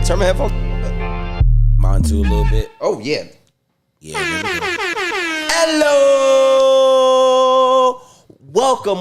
turn my headphones. Mine too a little bit. Oh yeah. Yeah. There we go. Hello. Welcome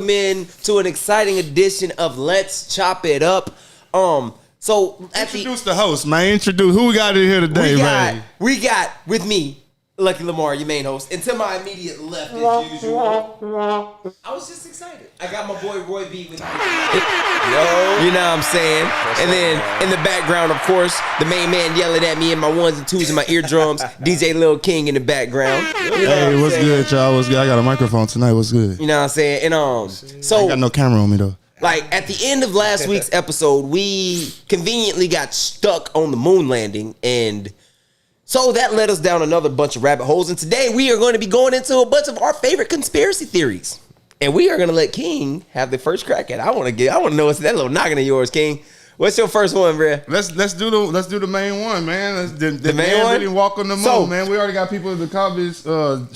in to an exciting edition of Let's Chop It Up. So Introduce the host, man. Introduce who we got in here today, man. We got with me Lucky Lamar, your main host, and to my immediate left, as usual. I was just excited. I got my boy Roy B with me. Yo, you know what I'm saying? And then in the background, of course, the main man yelling at me in my ones and twos and my eardrums, DJ Lil King in the background. You know Hey, what's good, y'all? What's good? I got a microphone tonight. What's good? You know what I'm saying? And I so ain't got no camera on me though. like at the end of last week's episode, we conveniently got stuck on the moon landing, and so that led us down another bunch of rabbit holes. And today we are going to be going into a bunch of our favorite conspiracy theories, and we are going to let King have the first crack at it. I want to know what's that little noggin of yours, King. What's your first one, bruh? Let's do the main one, man. The main man one? really walk on the moon, So- man. We already got people in the comments.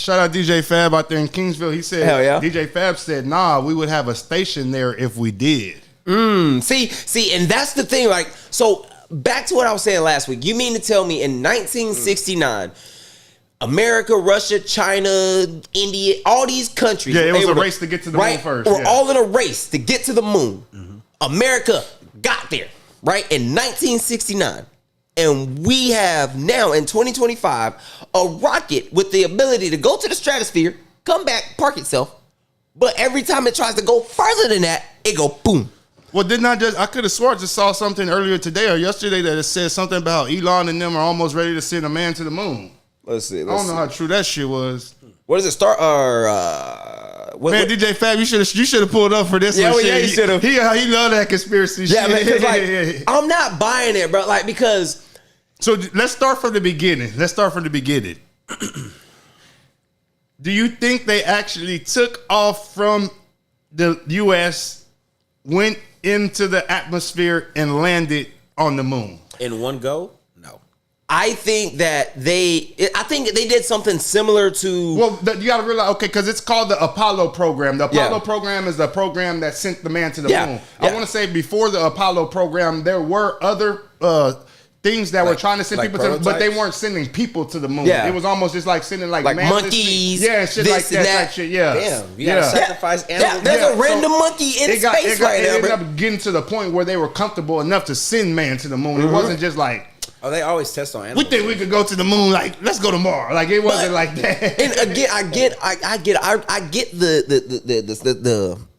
Shout out DJ Fab out there in Kingsville. He said, Hell yeah. DJ Fab said, nah, we would have a station there if we did. See, and that's the thing. Like, so back to what I was saying last week. You mean to tell me in 1969, America, Russia, China, India, all these countries. Yeah, it was they a were- race to get to the moon first. We're Yeah. all in a race to get to the moon. America got there, right, in 1969. And we have now, in 2025, a rocket with the ability to go to the stratosphere, come back, park itself. But every time it tries to go further than that, it go boom. Well, I could have swore I just saw something earlier today or yesterday that it said something about Elon and them are almost ready to send a man to the moon. Let's see. I don't know how true that shit was. What does it start? Man, DJ Fab, you should have pulled up for this Yeah, one. well, yeah, shit. you should've. He love that conspiracy Yeah, shit. man, 'cause, like, I'm not buying it, bro. Like, because So let's start from the beginning. Do you think they actually took off from the U.S., went into the atmosphere, and landed on the moon? In one go? No. I think that they did something similar to. Well, you got to realize, okay, because it's called the Apollo program. The Apollo Yeah. program is the program that sent the man to the Yeah, moon. yeah. I want to say before the Apollo program, there were other things that were trying to send like people to, but they prototypes? weren't sending people to the moon. Yeah. It was almost just like sending like manless monkeys, things. Yeah, shit this like and that that. type shit. Yeah, Damn, you gotta sacrifice animals. There's Yeah, a random so monkey in space right it now, ended bro. up getting to the point where they were comfortable enough to send man to the moon. It wasn't just like, Oh, they always test on we animals. think we could go to the moon. Like, let's go tomorrow. Like, it wasn't like that. And again, I get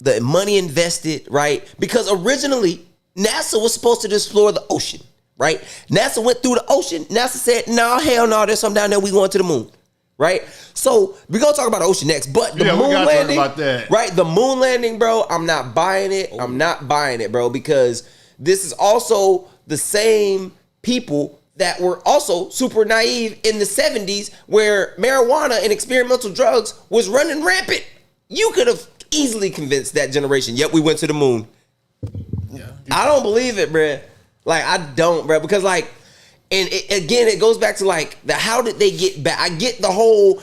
the money invested, right? Because originally NASA was supposed to explore the ocean, right? NASA went through the ocean. NASA said, "No, hell no, there's something down there. We going to the moon." Right, so we're gonna talk about the ocean next, but the Yeah, we moon gotta talk landing, about that. right? The moon landing, bro. I'm not buying it. I'm not buying it, bro, because this is also the same people that were also super naive in the 70s, where marijuana and experimental drugs was running rampant. You could have easily convinced that generation. Yep, we went to the moon. Yeah. I don't believe it, bruh. Like, I don't, bruh. Because, like, and again, it goes back to, like, how did they get back? I get the whole,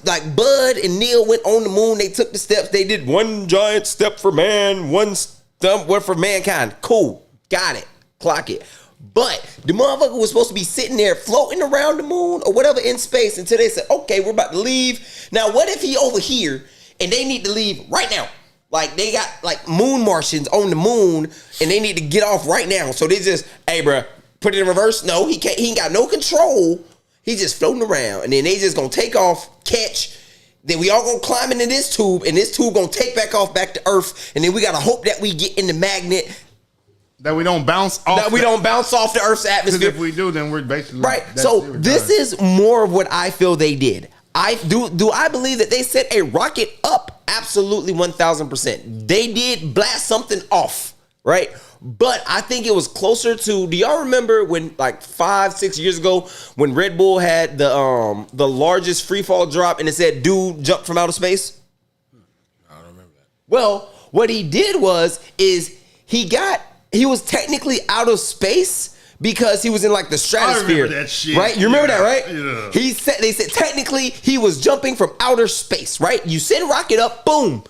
like, Bud and Neil went on the moon. They took the steps. They did one giant step for man, one step for mankind. Cool. Got it. Clock it. But the motherfucker was supposed to be sitting there floating around the moon or whatever in space until they said, okay, we're about to leave. Now, what if he over here and they need to leave right now? Like, they got like moon Martians on the moon and they need to get off right now. So they just, hey, bro, put it in reverse. No, he can't. He ain't got no control. He's just floating around. And then they just gonna take off, catch. Then we all gonna climb into this tube, and this tube gonna take back off back to Earth. And then we gotta hope that we get in the magnet. That we don't bounce off. That we don't bounce off the Earth's Because atmosphere. if we do, then we're basically Right. that's So it, we're this done. is more of what I feel they did. I believe that they set a rocket up? Absolutely 1000%. They did blast something off, right? But I think it was closer to, do y'all remember when like 5-6 years ago when Red Bull had the largest free fall drop and it said dude jumped from outer space? I don't remember that. Well, what he did is he was technically out of space because he was in like the stratosphere. I remember that shit. Right? You remember Yeah, that, right? yeah. They said technically he was jumping from outer space, right? You send rocket up, boom.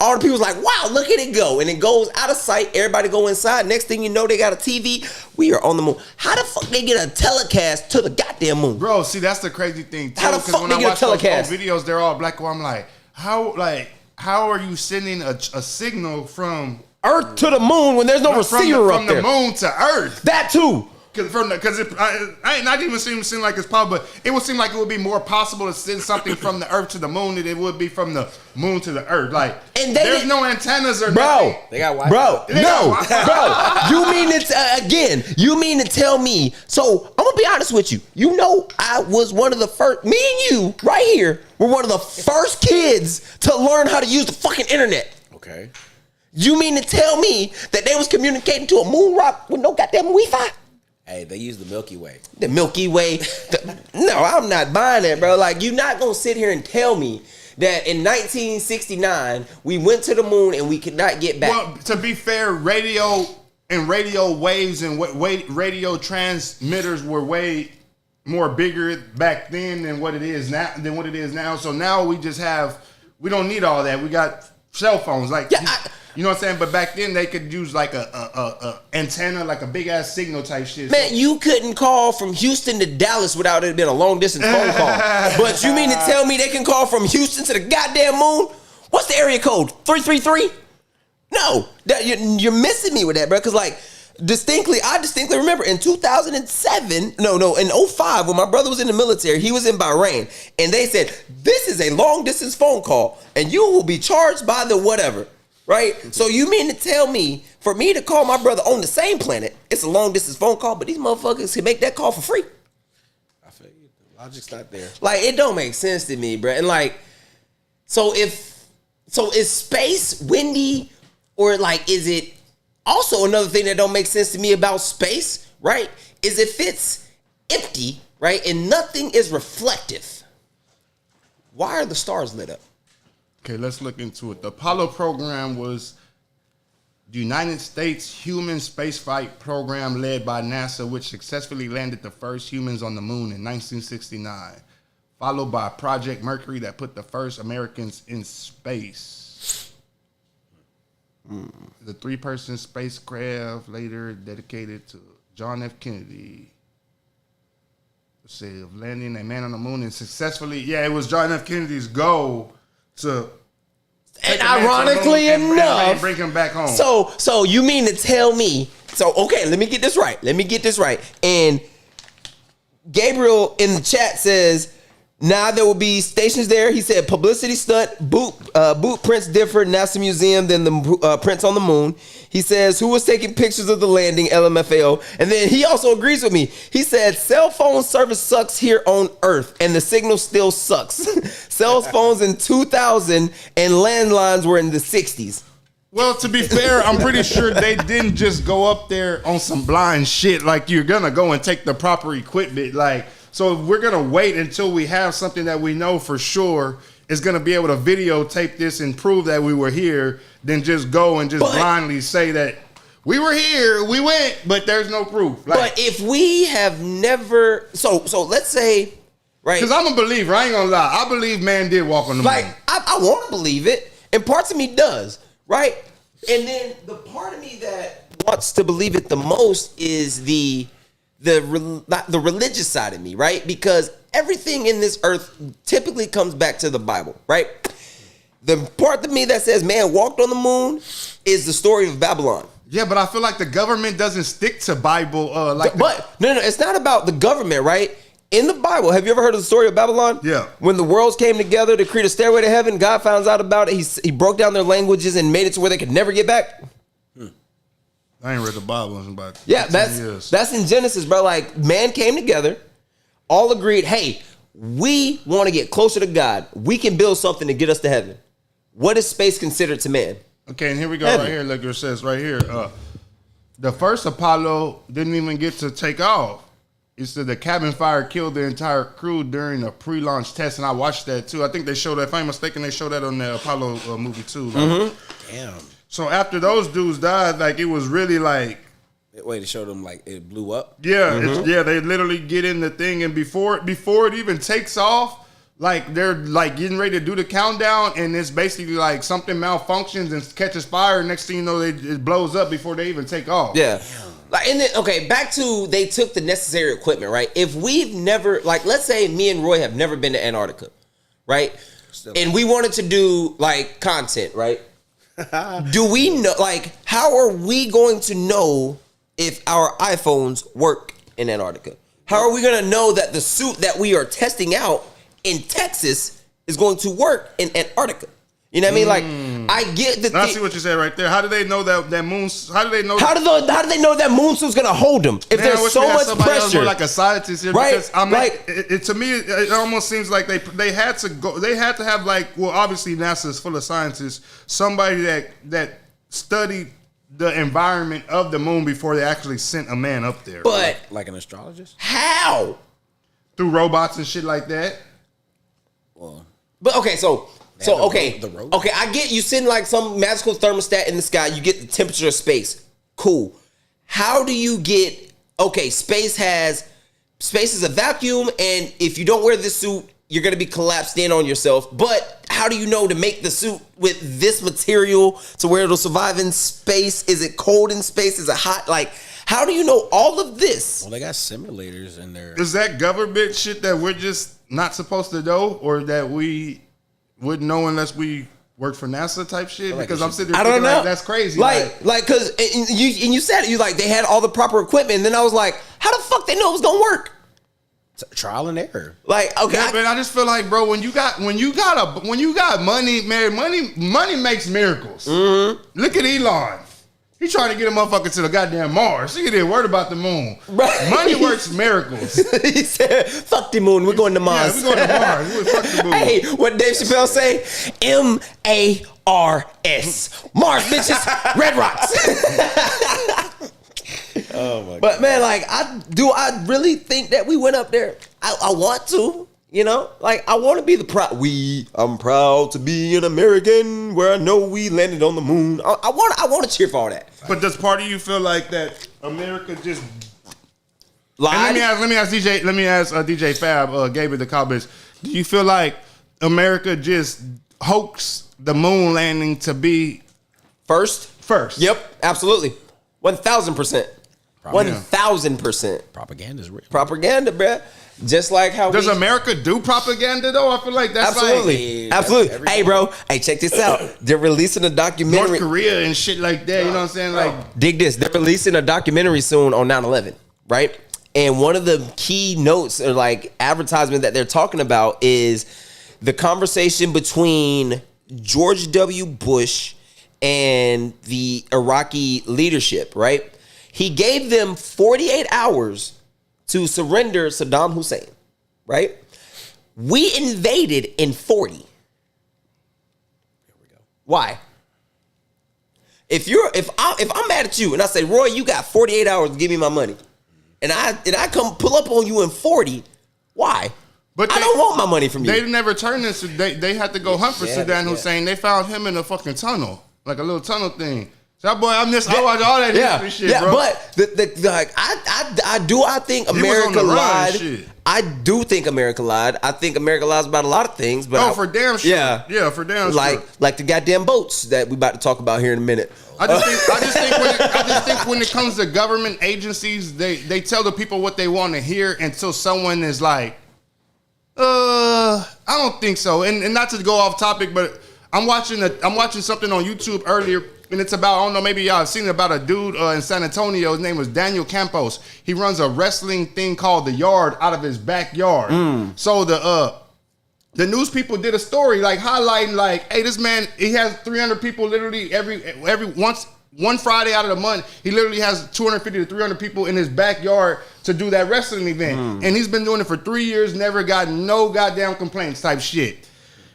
all the people's like, wow, look at it go. And it goes out of sight. Everybody go inside. Next thing you know, they got a TV. We are on the moon. How the fuck they get a telecast to the goddamn moon? Bro, see, that's the crazy thing, too. How the fuck they get a telecast? Those videos, they're all black. I'm like, how are you sending a signal from Earth to the moon when there's no receiver up there? From the moon to Earth. That too. Because I ain't not even seem like it's possible, but it would seem like it would be more possible to send something from the Earth to the moon than it would be from the moon to the Earth. Like, and there's no antennas or nothing. They got Wi-Fi. You mean it's you mean to tell me? So I'm gonna be honest with you. You know, I was one of the first. Me and you right here were one of the first kids to learn how to use the fucking internet. Okay. You mean to tell me that they was communicating to a moon rock with no goddamn Wi-Fi? Hey, they use the Milky Way. The Milky Way. No, I'm not buying that, bro. Like, you're not going to sit here and tell me that in 1969, we went to the moon and we could not get back. Well, to be fair, radio waves and radio transmitters were way more bigger back then than what it is now. So now we don't need all that. We got cell phones. Like, you know what I'm saying? But back then they could use like a antenna, like a big ass signal type shit. Man, you couldn't call from Houston to Dallas without it being a long distance phone call. But you mean to tell me they can call from Houston to the goddamn moon? What's the area code? 333? No, you're missing me with that, bro. Because like I distinctly remember in 2007, in 05, when my brother was in the military, he was in Bahrain, and they said this is a long distance phone call, and you will be charged by the whatever. Right? So you mean to tell me, for me to call my brother on the same planet, it's a long distance phone call, but these motherfuckers can make that call for free? I feel you. The logic's not there. Like, it don't make sense to me, bro. And like, so is space windy, or like, is it also another thing that don't make sense to me about space, right? Is if it's empty, right, and nothing is reflective, why are the stars lit up? Okay, let's look into it. The Apollo program was the United States human spaceflight program led by NASA, which successfully landed the first humans on the moon in 1969, followed by Project Mercury that put the first Americans in space. The 3-person spacecraft later dedicated to John F. Kennedy. Say of landing a man on the moon and successfully, it was John F. Kennedy's goal to, and ironically enough, and bring him back home. So you mean to tell me? So okay, let me get this right. And Gabriel in the chat says, now there will be stations there. He said publicity stunt, boot prints differ, NASA museum than the prints on the moon. He says, who was taking pictures of the landing, LMFAO? And then he also agrees with me. He said, cell phone service sucks here on Earth, and the signal still sucks. Cell phones in 2000 and landlines were in the 60s. Well, to be fair, I'm pretty sure they didn't just go up there on some blind shit like you're going to go and take the proper equipment. Like, so we're going to wait until we have something that we know for sure is going to be able to videotape this and prove that we were here, then just go and just blindly say that we were here, we went, but there's no proof. Like, but if we have never, so let's say, right? Because I'm a believer, I ain't going to lie. I believe man did walk on the moon. Like, I want to believe it, and parts of me does, right? And then the part of me that wants to believe it the most is the religious side of me, right? Because everything in this earth typically comes back to the Bible, right? The part of me that says man walked on the moon is the story of Babylon. Yeah, but I feel like the government doesn't stick to Bible. No, it's not about the government, right? In the Bible, have you ever heard of the story of Babylon? Yeah. When the worlds came together to create a stairway to heaven, God found out about it. He broke down their languages and made it to where they could never get back. I ain't read the Bible in about 10 years. That's in Genesis, bro. Like, man came together, all agreed, hey, we want to get closer to God. We can build something to get us to heaven. What is space considered to man? Okay, and here we go right here. Look, it says right here, the first Apollo didn't even get to take off. It said the cabin fire killed the entire crew during a pre-launch test, and I watched that too. I think they showed that, if I'm mistaken, they showed that on the Apollo movie too. Like, Damn. So after those dudes died, like it was really like, wait, to show them like it blew up. Yeah, they literally get in the thing, and before it even takes off, Like they're like getting ready to do the countdown, and it's basically like something malfunctions and catches fire. Next thing you know, it blows up before they even take off. Yeah. Like, and then, okay, back to they took the necessary equipment, right? If we've never, like, let's say me and Roy have never been to Antarctica, right? And we wanted to do like content, right? Do we know, like, how are we going to know if our iPhones work in Antarctica? How are we going to know that the suit that we are testing out in Texas is going to work in Antarctica? You know what I mean? Like, I get the I see what you said right there. How do they know that moon? How do they know? How do they know that moon suit's gonna hold them if there's so much pressure? More like a scientist here, right? Because I mean, like, to me, it almost seems like they had to go. They had to have like, well, obviously NASA is full of scientists. Somebody that studied the environment of the moon before they actually sent a man up there. But like an astrologist? How? Through robots and shit like that. Well, but okay, okay, rope. okay. I get you send like some magical thermostat in the sky. You get the temperature of space. Cool. How do you get? Okay, space is a vacuum, and if you don't wear this suit, you're gonna be collapsed in on yourself. But how do you know to make the suit with this material to where it'll survive in space? Is it cold in space? Is it hot? Like, how do you know all of this? Well, they got simulators in there. Is that government shit that we're just not supposed to know, or that we wouldn't know unless we work for NASA type shit? Like because I'm sitting there I don't thinking know. like, that's crazy. Like, cause you said it, you like they had all the proper equipment, and then I was like, how the fuck they know it was gonna work? Trial and error. Like, okay, yeah, man, I just feel like, bro, when you got money, man, money makes miracles. Mm-hmm. Look at Elon. He trying to get a motherfucker to the goddamn Mars. He didn't worry about the moon. Right. Money works miracles. He said, fuck the moon, we're going to Mars. Yeah, we're going to Mars. Fuck the moon. Hey, what Dave Chappelle say? MARS. Mars, bitches. Red rocks. Oh my god. But man, like, I really think that we went up there. I want to, you know? Like, I want to be I'm proud to be an American where I know we landed on the moon. I want to cheer for all that. But does part of you feel like that America just Lied? And let me ask DJ Fab, gave it the comments. Do you feel like America just hoaxed the moon landing to be First? Yep, absolutely. 1,000%. 1,000%. Propaganda is real. Propaganda, bruh. Just like how Does America do propaganda though? I feel like that's absolutely, like, absolutely. Hey, bro. Hey, check this out. They're releasing a documentary. North Korea and shit like that. You know what I'm saying? Like, dig this. They're releasing a documentary soon on 9/11, right? And one of the key notes or like advertisement that they're talking about is the conversation between George W. Bush and the Iraqi leadership, right? He gave them 48 hours to surrender Saddam Hussein, right? We invaded in 40. Here we go. Why? If I'm mad at you and I say, Roy, you got 48 hours to give me my money, and I come pull up on you in 40, why? But I don't want my money from you. They never turned this. They had to go hunt for Saddam Hussein. They found him in a fucking tunnel, like a little tunnel thing. So that boy, I watch all that history shit, bro. But I think America lied. I do think America lied. I think America lies about a lot of things. But for damn sure. Yeah, for damn sure. Like the goddamn boats that we about to talk about here in a minute. I just think when it comes to government agencies, they tell the people what they want to hear until someone is like, I don't think so. And not to go off topic, but I'm watching something on YouTube earlier. And it's about, I don't know, maybe y'all have seen it, about a dude in San Antonio. His name was Daniel Campos. He runs a wrestling thing called The Yard out of his backyard. So the news people did a story like highlighting like, hey, this man, he has 300 people literally one Friday out of the month. He literally has 250 to 300 people in his backyard to do that wrestling event. And he's been doing it for 3 years, never got no goddamn complaints type shit.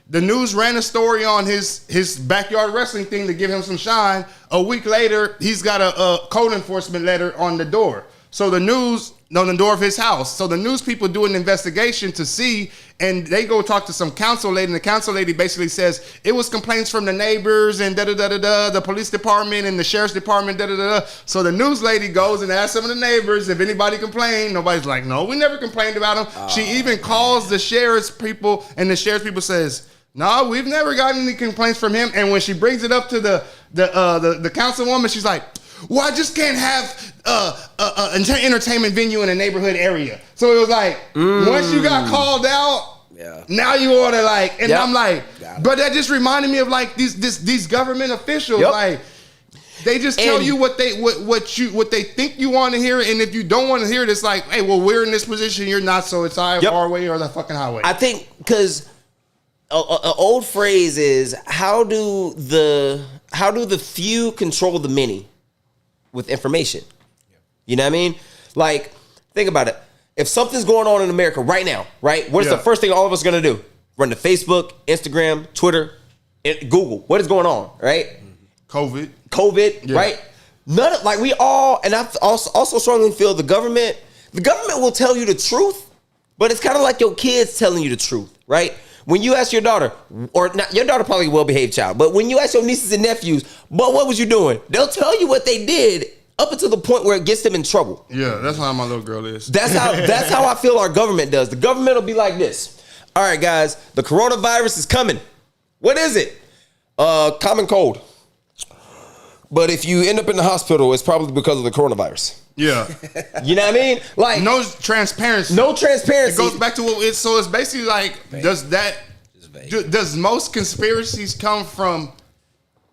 The news ran a story on his backyard wrestling thing to give him some shine. A week later, he's got a code enforcement letter on the door. So the news on the door of his house. So the news people do an investigation to see, and they go talk to some council lady, and the council lady basically says it was complaints from the neighbors and da-da-da-da-da, the police department and the sheriff's department, da-da-da-da. So the news lady goes and asks some of the neighbors if anybody complained. Nobody's like, no, we never complained about him. She even calls the sheriff's people, and the sheriff's people says, no, we've never gotten any complaints from him. And when she brings it up to the councilwoman, she's like, well, I just can't have an entertainment venue in a neighborhood area. So it was like, once you got called out, now you ought to like, and I'm like, but that just reminded me of like these government officials, like they just tell you what they think you want to hear, and if you don't want to hear it, it's like, hey, well, we're in this position, you're not, so it's our way or the fucking highway. I think because an old phrase is how do the few control the many with information? You know what I mean? Like, think about it. If something's going on in America right now, right? What is the first thing all of us are going to do? Run to Facebook, Instagram, Twitter, Google. What is going on, right? COVID, right? None of, like, we all, and I also strongly feel the government will tell you the truth, but it's kind of like your kids telling you the truth, right? When you ask your daughter, or not, your daughter probably a well-behaved child, but when you ask your nieces and nephews, but what was you doing? They'll tell you what they did up until the point where it gets them in trouble. Yeah, that's how my little girl is. That's how I feel our government does. The government will be like this. All right, guys, the coronavirus is coming. What is it? Common cold. But if you end up in the hospital, it's probably because of the coronavirus. Yeah. You know what I mean? Like, no transparency. No transparency. It goes back to what it's, so it's basically like, does most conspiracies come from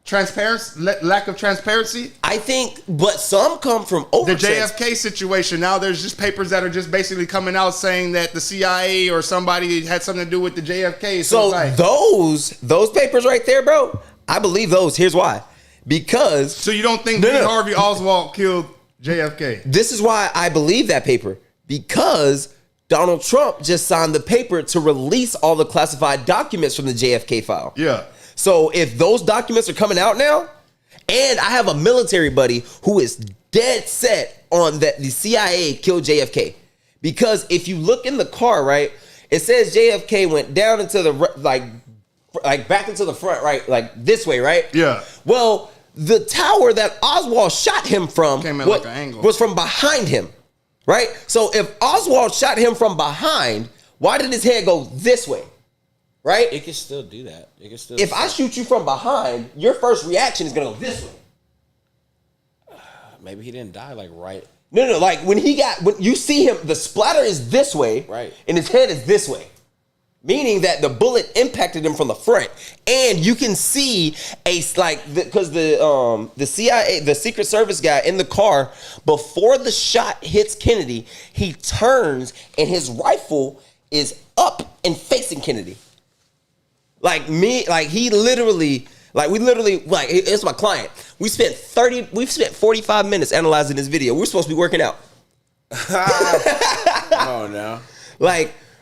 transparency, lack of transparency? I think, but some come from over the JFK situation. Now there's just papers that are just basically coming out saying that the CIA or somebody had something to do with the JFK. So like, those papers right there, bro, I believe those. Here's why. Because so you don't think Lee Harvey Oswald killed JFK? This is why I believe that paper. Because Donald Trump just signed the paper to release all the classified documents from the JFK file. Yeah. So if those documents are coming out now, and I have a military buddy who is dead set on that the CIA killed JFK. Because if you look in the car, right, it says JFK went down into the, like back into the front, right, like this way, right? Yeah. Well, the tower that Oswald shot him from like an angle. Was from behind him, right? So if Oswald shot him from behind, why did his head go this way, right? It can still do that. It can still. If I shoot you from behind, your first reaction is gonna go this way. Maybe he didn't die like right. No, like when you see him, the splatter is this way, right, and his head is this way. Meaning that the bullet impacted him from the front, and you can see because the CIA, the Secret Service guy in the car, before the shot hits Kennedy, he turns and his rifle is up and facing Kennedy. It's my client. We spent 45 minutes analyzing this video. We're supposed to be working out. Oh no,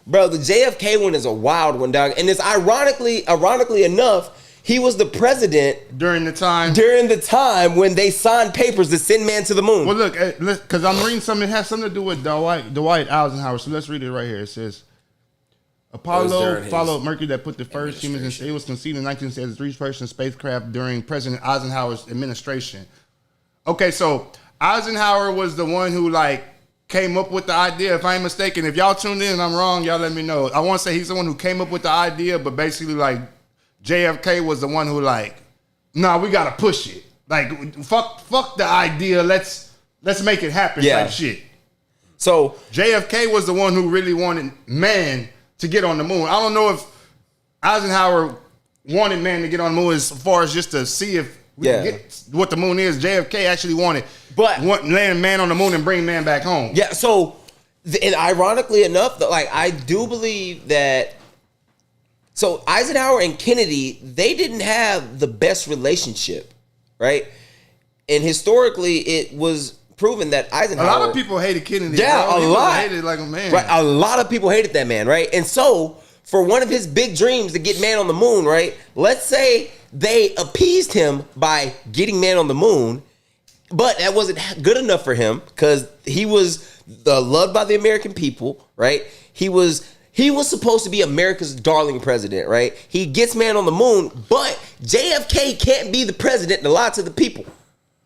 Bro, the JFK one is a wild one, dog. And it's ironically enough, he was the president during the time when they signed papers to send man to the moon. Well, look, because I'm reading something. It has something to do with Dwight Eisenhower. So let's read it right here. It says, Apollo followed Mercury that put the first humans in space. It was conceived in 1960 as a three-person spacecraft during President Eisenhower's administration. Okay, so Eisenhower was the one who came up with the idea. If I ain't mistaken, if y'all tuned in and I'm wrong, y'all let me know. I want to say he's the one who came up with the idea, but basically JFK was the one who nah, we gotta push it. Fuck the idea. Let's make it happen. Type shit. So JFK was the one who really wanted man to get on the moon. I don't know if Eisenhower wanted man to get on the moon as far as just to see if we can get what the moon is. JFK actually wanted land man on the moon and bring man back home. Yeah, so, and ironically enough, I do believe that, so Eisenhower and Kennedy, they didn't have the best relationship, right? And historically, it was proven that Eisenhower... A lot of people hated Kennedy. Yeah, bro. a lot. Hated like a man. Right, a lot of people hated that man, right? And so, for one of his big dreams to get man on the moon, right? Let's say they appeased him by getting man on the moon, but that wasn't good enough for him because he was loved by the American people, right? He was supposed to be America's darling president, right? He gets man on the moon, but JFK can't be the president to lie to the people.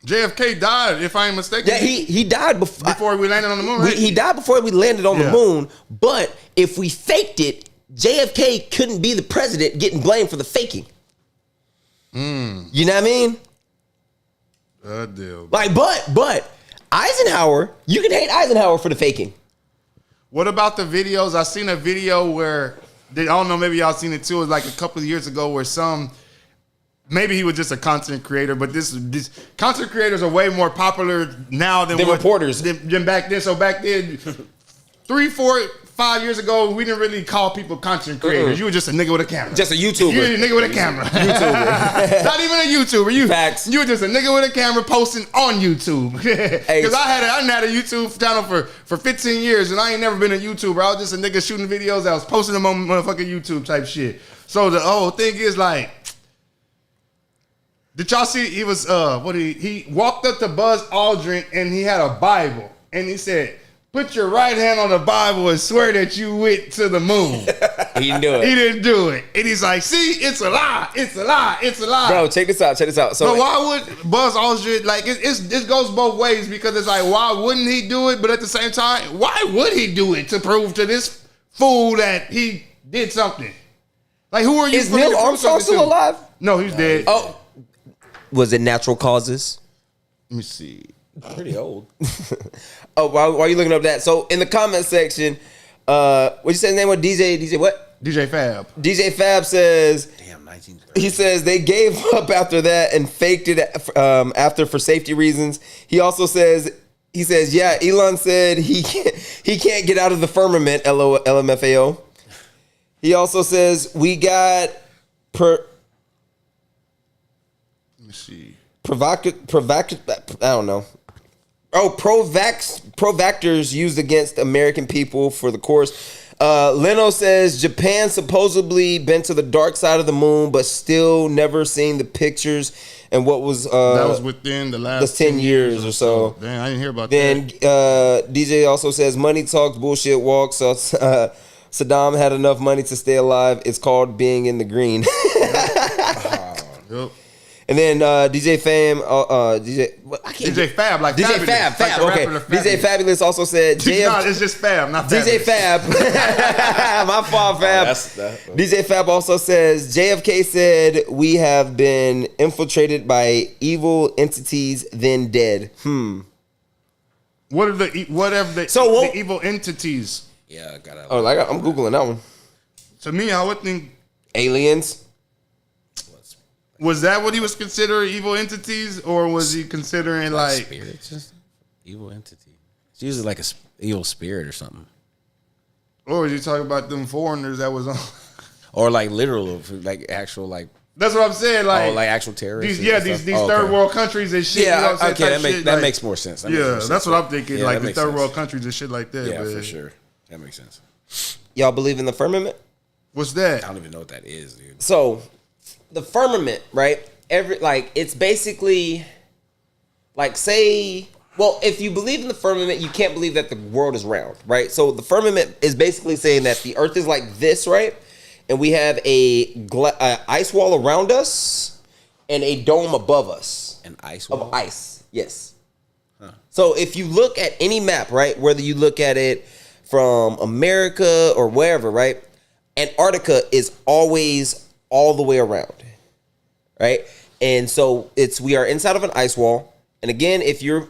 JFK died, if I ain't mistaken. Yeah, he died before we landed on the moon, right? He died before we landed on the moon, but if we faked it, JFK couldn't be the president getting blamed for the faking. You know what I mean? Deal. Like, but Eisenhower, you can hate Eisenhower for the faking. What about the videos? I seen a video where, I don't know, maybe y'all seen it too. It was like a couple of years ago where maybe he was just a content creator, but this content creators are way more popular now than reporters than back then. So back then, 3, 4, 5 years ago, we didn't really call people content creators. You were just a nigga with a camera. Just a YouTuber. You were a nigga with a camera. YouTuber. Not even a YouTuber. Facts. You were just a nigga with a camera posting on YouTube. Because I had a YouTube channel for 15 years, and I ain't never been a YouTuber. I was just a nigga shooting videos. I was posting them on motherfucking YouTube type shit. So the whole thing is like, did y'all see? He was he walked up to Buzz Aldrin and he had a Bible and he said, "Put your right hand on the Bible and swear that you went to the moon." He didn't do it. He didn't do it, and he's like, "See, it's a lie. It's a lie. It's a lie." Bro, check this out. So why would Buzz Aldrin like it goes both ways because it's like, why wouldn't he do it? But at the same time, why would he do it to prove to this fool that he did something? Like, who are you? Is Neil Armstrong still alive? No, he's dead. Oh. Was it natural causes? Let me see. Pretty old. Oh, why are you looking up that? So in the comment section, what you say his name was? DJ what? DJ Fab. DJ Fab says, Damn, 19. he says they gave up after that and faked it after for safety reasons. He also says, yeah, Elon said he can't get out of the firmament, LMFAO. He also says we got See. I don't know. Oh, pro-vaxxers used against American people for the course. Leno says Japan supposedly been to the dark side of the moon, but still never seen the pictures. And what was that was within the last 10 years or so. Damn, I didn't hear about then, that. Then DJ also says money talks, bullshit walks. So Saddam had enough money to stay alive. It's called being in the green. Yep. And then DJ Fam, DJ Fab, like DJ Fabulous. Fab, Like okay. DJ Fabulous also said it's just Fab, not DJ Fabulous. Fab. My fault, Fab. DJ Fab also says JFK said we have been infiltrated by evil entities, then dead. What are the evil entities? Yeah, I got it. Oh, I'm googling that one. To me, I would think aliens. Was that what he was considering evil entities, or was he considering like spirits? Evil entity. It's usually like a evil spirit or something. Or was he talking about them foreigners that was on? Or like literal, like actual, like. That's what I'm saying. Like, like actual terrorists. These third world countries and shit. Yeah, you know okay, that makes more sense. That's what I'm thinking. Like the third world countries and shit like that. Yeah, man. for sure. That makes sense. Y'all believe in the firmament? What's that? I don't even know what that is, dude. So, the firmament, right? It's basically like if you believe in the firmament, you can't believe that the world is round, right? So the firmament is basically saying that the earth is like this, right? And we have a ice wall around us and a dome above us. An ice wall? Of ice, yes. Huh. So if you look at any map, right, whether you look at it from America or wherever, right, Antarctica is always all the way around, right? And so we are inside of an ice wall. And again, if you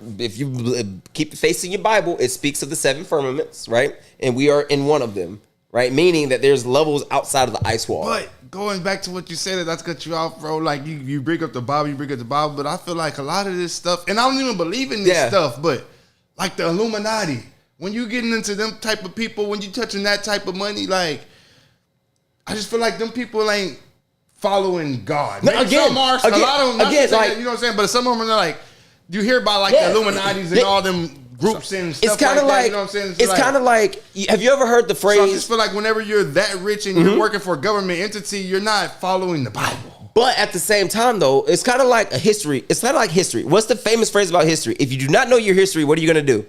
keep facing your Bible, it speaks of the 7 firmaments, right? And we are in one of them, right? Meaning that there's levels outside of the ice wall. But going back to what you said, that's cut you off, bro. Like you bring up the Bible, but I feel like a lot of this stuff, and I don't even believe in this stuff, but like the Illuminati, when you getting into them type of people, when you touching that type of money, like I just feel like them people ain't following God. No, a lot of them, like, you know what I'm saying? But some of them are like, you hear about like the Illuminatis and all them groups and stuff. It's kind of like, you know what I'm saying? It's kind of like, have you ever heard the phrase? So I just feel like whenever you're that rich and you're working for a government entity, you're not following the Bible. But at the same time, though, it's kind of like a history. It's kind of like history. What's the famous phrase about history? If you do not know your history, what are you going to do?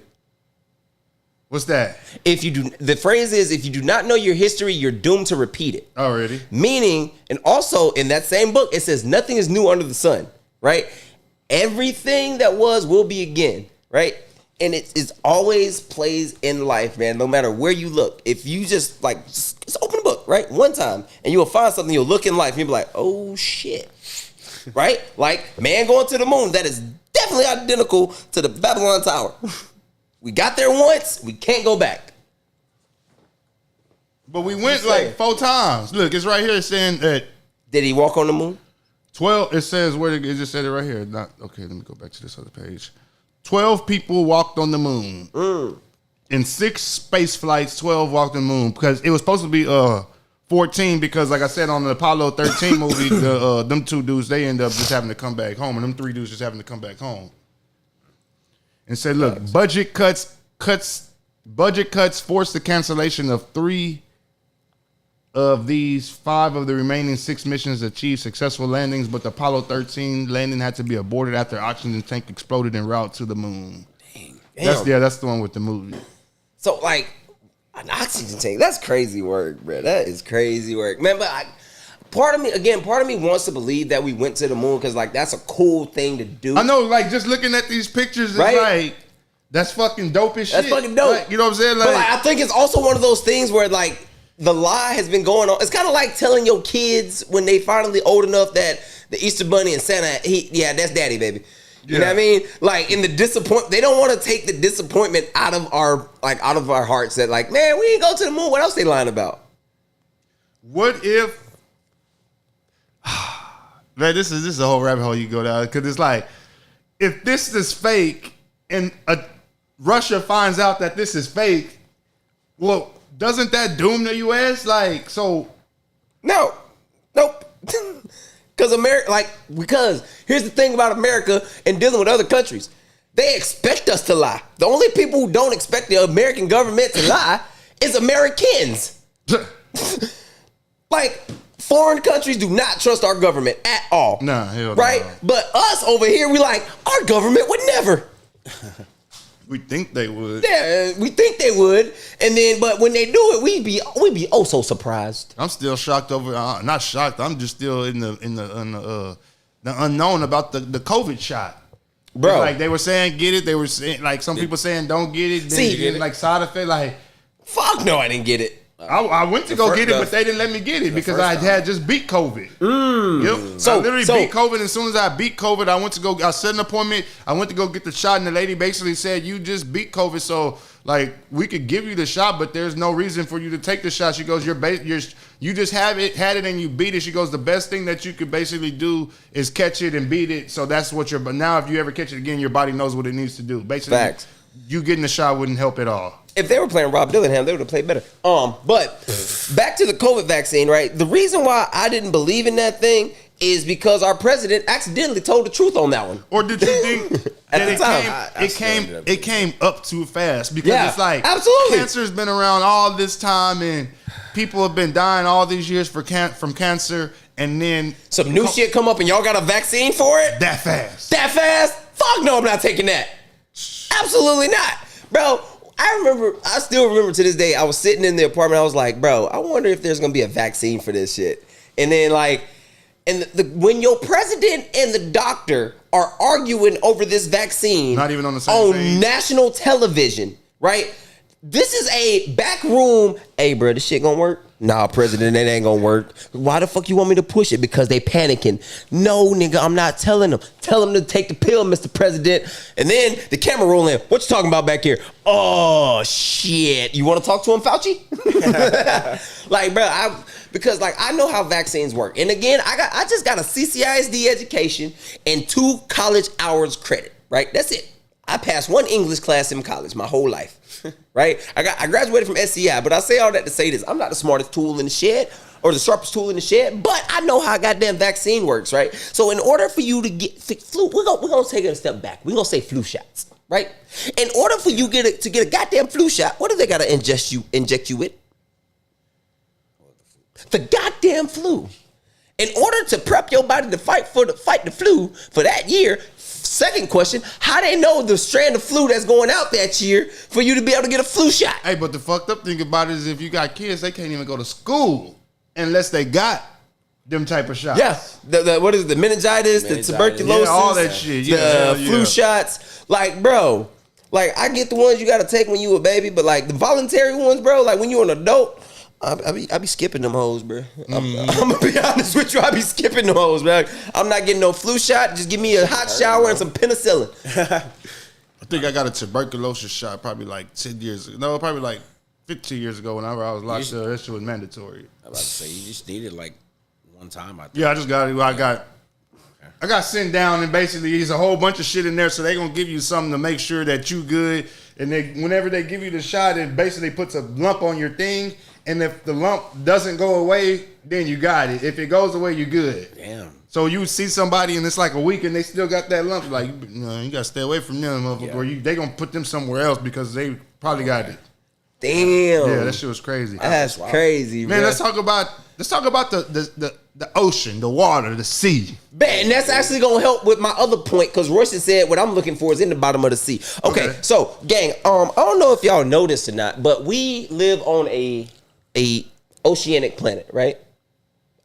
What's that? The phrase is, if you do not know your history, you're doomed to repeat it. Already. Meaning, and also in that same book, it says nothing is new under the sun, right? Everything that was will be again, right? And it's always plays in life, man, no matter where you look. If you just open a book, right? One time, and you'll find something, you'll look in life, and you'll be like, oh shit, right? Like, man going to the moon, that is definitely identical to the Babylon Tower. We got there once, we can't go back. But we went like 4 times. Look, it's right here saying that. Did he walk on the moon? 12, it says where it just said it right here. Okay, let me go back to this other page. 12 people walked on the moon. In 6 space flights, 12 walked on the moon. Because it was supposed to be 14 because, like I said, on the Apollo 13 movie, them 2 dudes, they end up just having to come back home. And them 3 dudes just having to come back home. And said, look, budget cuts forced the cancellation of 3 of these. 5 of the remaining 6 missions achieved successful landings, but the Apollo 13 landing had to be aborted after oxygen tank exploded en route to the moon. Dang. That's the one with the movie. So, like, an oxygen tank, that's crazy work, bro. That is crazy work. Man, but part of me wants to believe that we went to the moon because, like, that's a cool thing to do. I know, like, just looking at these pictures, it's like, that's fucking dope as shit. That's fucking dope. Like, you know what I'm saying? Like, but, like, I think it's also one of those things where, like, the lie has been going on. It's kind of like telling your kids when they finally old enough that the Easter Bunny and Santa, that's daddy, baby. You know what I mean? Like, in the disappointment, they don't want to take the disappointment out of our hearts that, like, man, we didn't go to the moon. What else they lying about? What if, man, this is a whole rabbit hole you go down, because it's like, if this is fake and Russia finds out that this is fake, well, doesn't that doom the U.S.? Like, so. Nope. Because here's the thing about America and dealing with other countries. They expect us to lie. The only people who don't expect the American government to lie is Americans. Like, foreign countries do not trust our government at all. Nah, hell no. Right? But us over here, we like, our government would never. We think they would. Yeah, we think they would. And then, but when they do it, we'd be oh so surprised. I'm still shocked over, not shocked, I'm just still in the unknown about the COVID shot. Bro. Like, they were saying get it, they were saying, like, some people saying don't get it, then you get like side effect, like. Fuck no, I didn't get it. I went to go get it, but they didn't let me get it because I had just beat COVID. Yep. So I literally beat COVID. And as soon as I beat COVID, I set an appointment. I went to go get the shot, and the lady basically said, you just beat COVID, so, like, we could give you the shot, but there's no reason for you to take the shot. She goes, you just had it and you beat it. She goes, the best thing that you could basically do is catch it and beat it. So that's what but now if you ever catch it again, your body knows what it needs to do. Basically, facts. You getting the shot wouldn't help at all. If they were playing Rob Dillingham, they would have played better. But back to the COVID vaccine, right? The reason why I didn't believe in that thing is because our president accidentally told the truth on that one. Or did you think that it came up too fast? Because it's like, absolutely, cancer's been around all this time and people have been dying all these years from cancer, and then some new shit come up and y'all got a vaccine for it? That fast? Fuck no, I'm not taking that. Absolutely not. Bro, I still remember to this day, I was sitting in the apartment, I was like, bro, I wonder if there's gonna be a vaccine for this shit. And then, like, when your president and the doctor are arguing over this vaccine, not even on the same page, national television, right? This is a back room. Hey, bro, this shit gonna work? Nah, president, it ain't gonna work. Why the fuck you want me to push it? Because they panicking. No, nigga, I'm not telling them. Tell them to take the pill, Mr. President. And then the camera roll in. What you talking about back here? Oh, shit. You want to talk to him, Fauci? Like, bro, because I know how vaccines work. And again, I just got a CCISD education and 2 college hours credit, right? That's it. I passed 1 English class in college my whole life. Right? I graduated from SCI, but I say all that to say this. I'm not the smartest tool in the shed or the sharpest tool in the shed, but I know how a goddamn vaccine works, right? So in order for you to get flu, we're gonna take it a step back. We're gonna say flu shots, right? In order for you to get a goddamn flu shot, what do they gotta inject you with? The goddamn flu. In order to prep your body to fight the flu for that year, second question, how they know the strand of flu that's going out that year for you to be able to get a flu shot? Hey, but the fucked up thing about it is if you got kids, they can't even go to school unless they got them type of shots. Yeah, the what is it, the meningitis, the tuberculosis, all that shit, the flu shots. Like, bro, like I get the ones you got to take when you a baby, but like the voluntary ones, bro, like when you an adult, I be skipping them hoes, bro. I'm gonna be honest with you, I be skipping them hoes, bro. I'm not getting no flu shot. Just give me a hot shower and some penicillin. I think I got a tuberculosis shot probably like 10 years ago. No, probably like 15 years ago whenever I was locked up. That shit was mandatory. I was about to say, you just needed like one time, I think. Yeah, I just got it. I got sent down and basically there's a whole bunch of shit in there, so they gonna give you something to make sure that you good. And whenever they give you the shot, it basically puts a lump on your thing. And if the lump doesn't go away, then you got it. If it goes away, you're good. Damn. So you see somebody and it's like a week and they still got that lump. Like, you gotta stay away from them, motherfucker. Or they gonna put them somewhere else because they probably got it. Damn. Yeah, that shit was crazy. That's crazy, man. Bro. Let's talk about the ocean, the water, the sea. Bet, and that's actually gonna help with my other point because Royce said what I'm looking for is in the bottom of the sea. Okay. So gang, I don't know if y'all know this or not, but we live on a oceanic planet, right?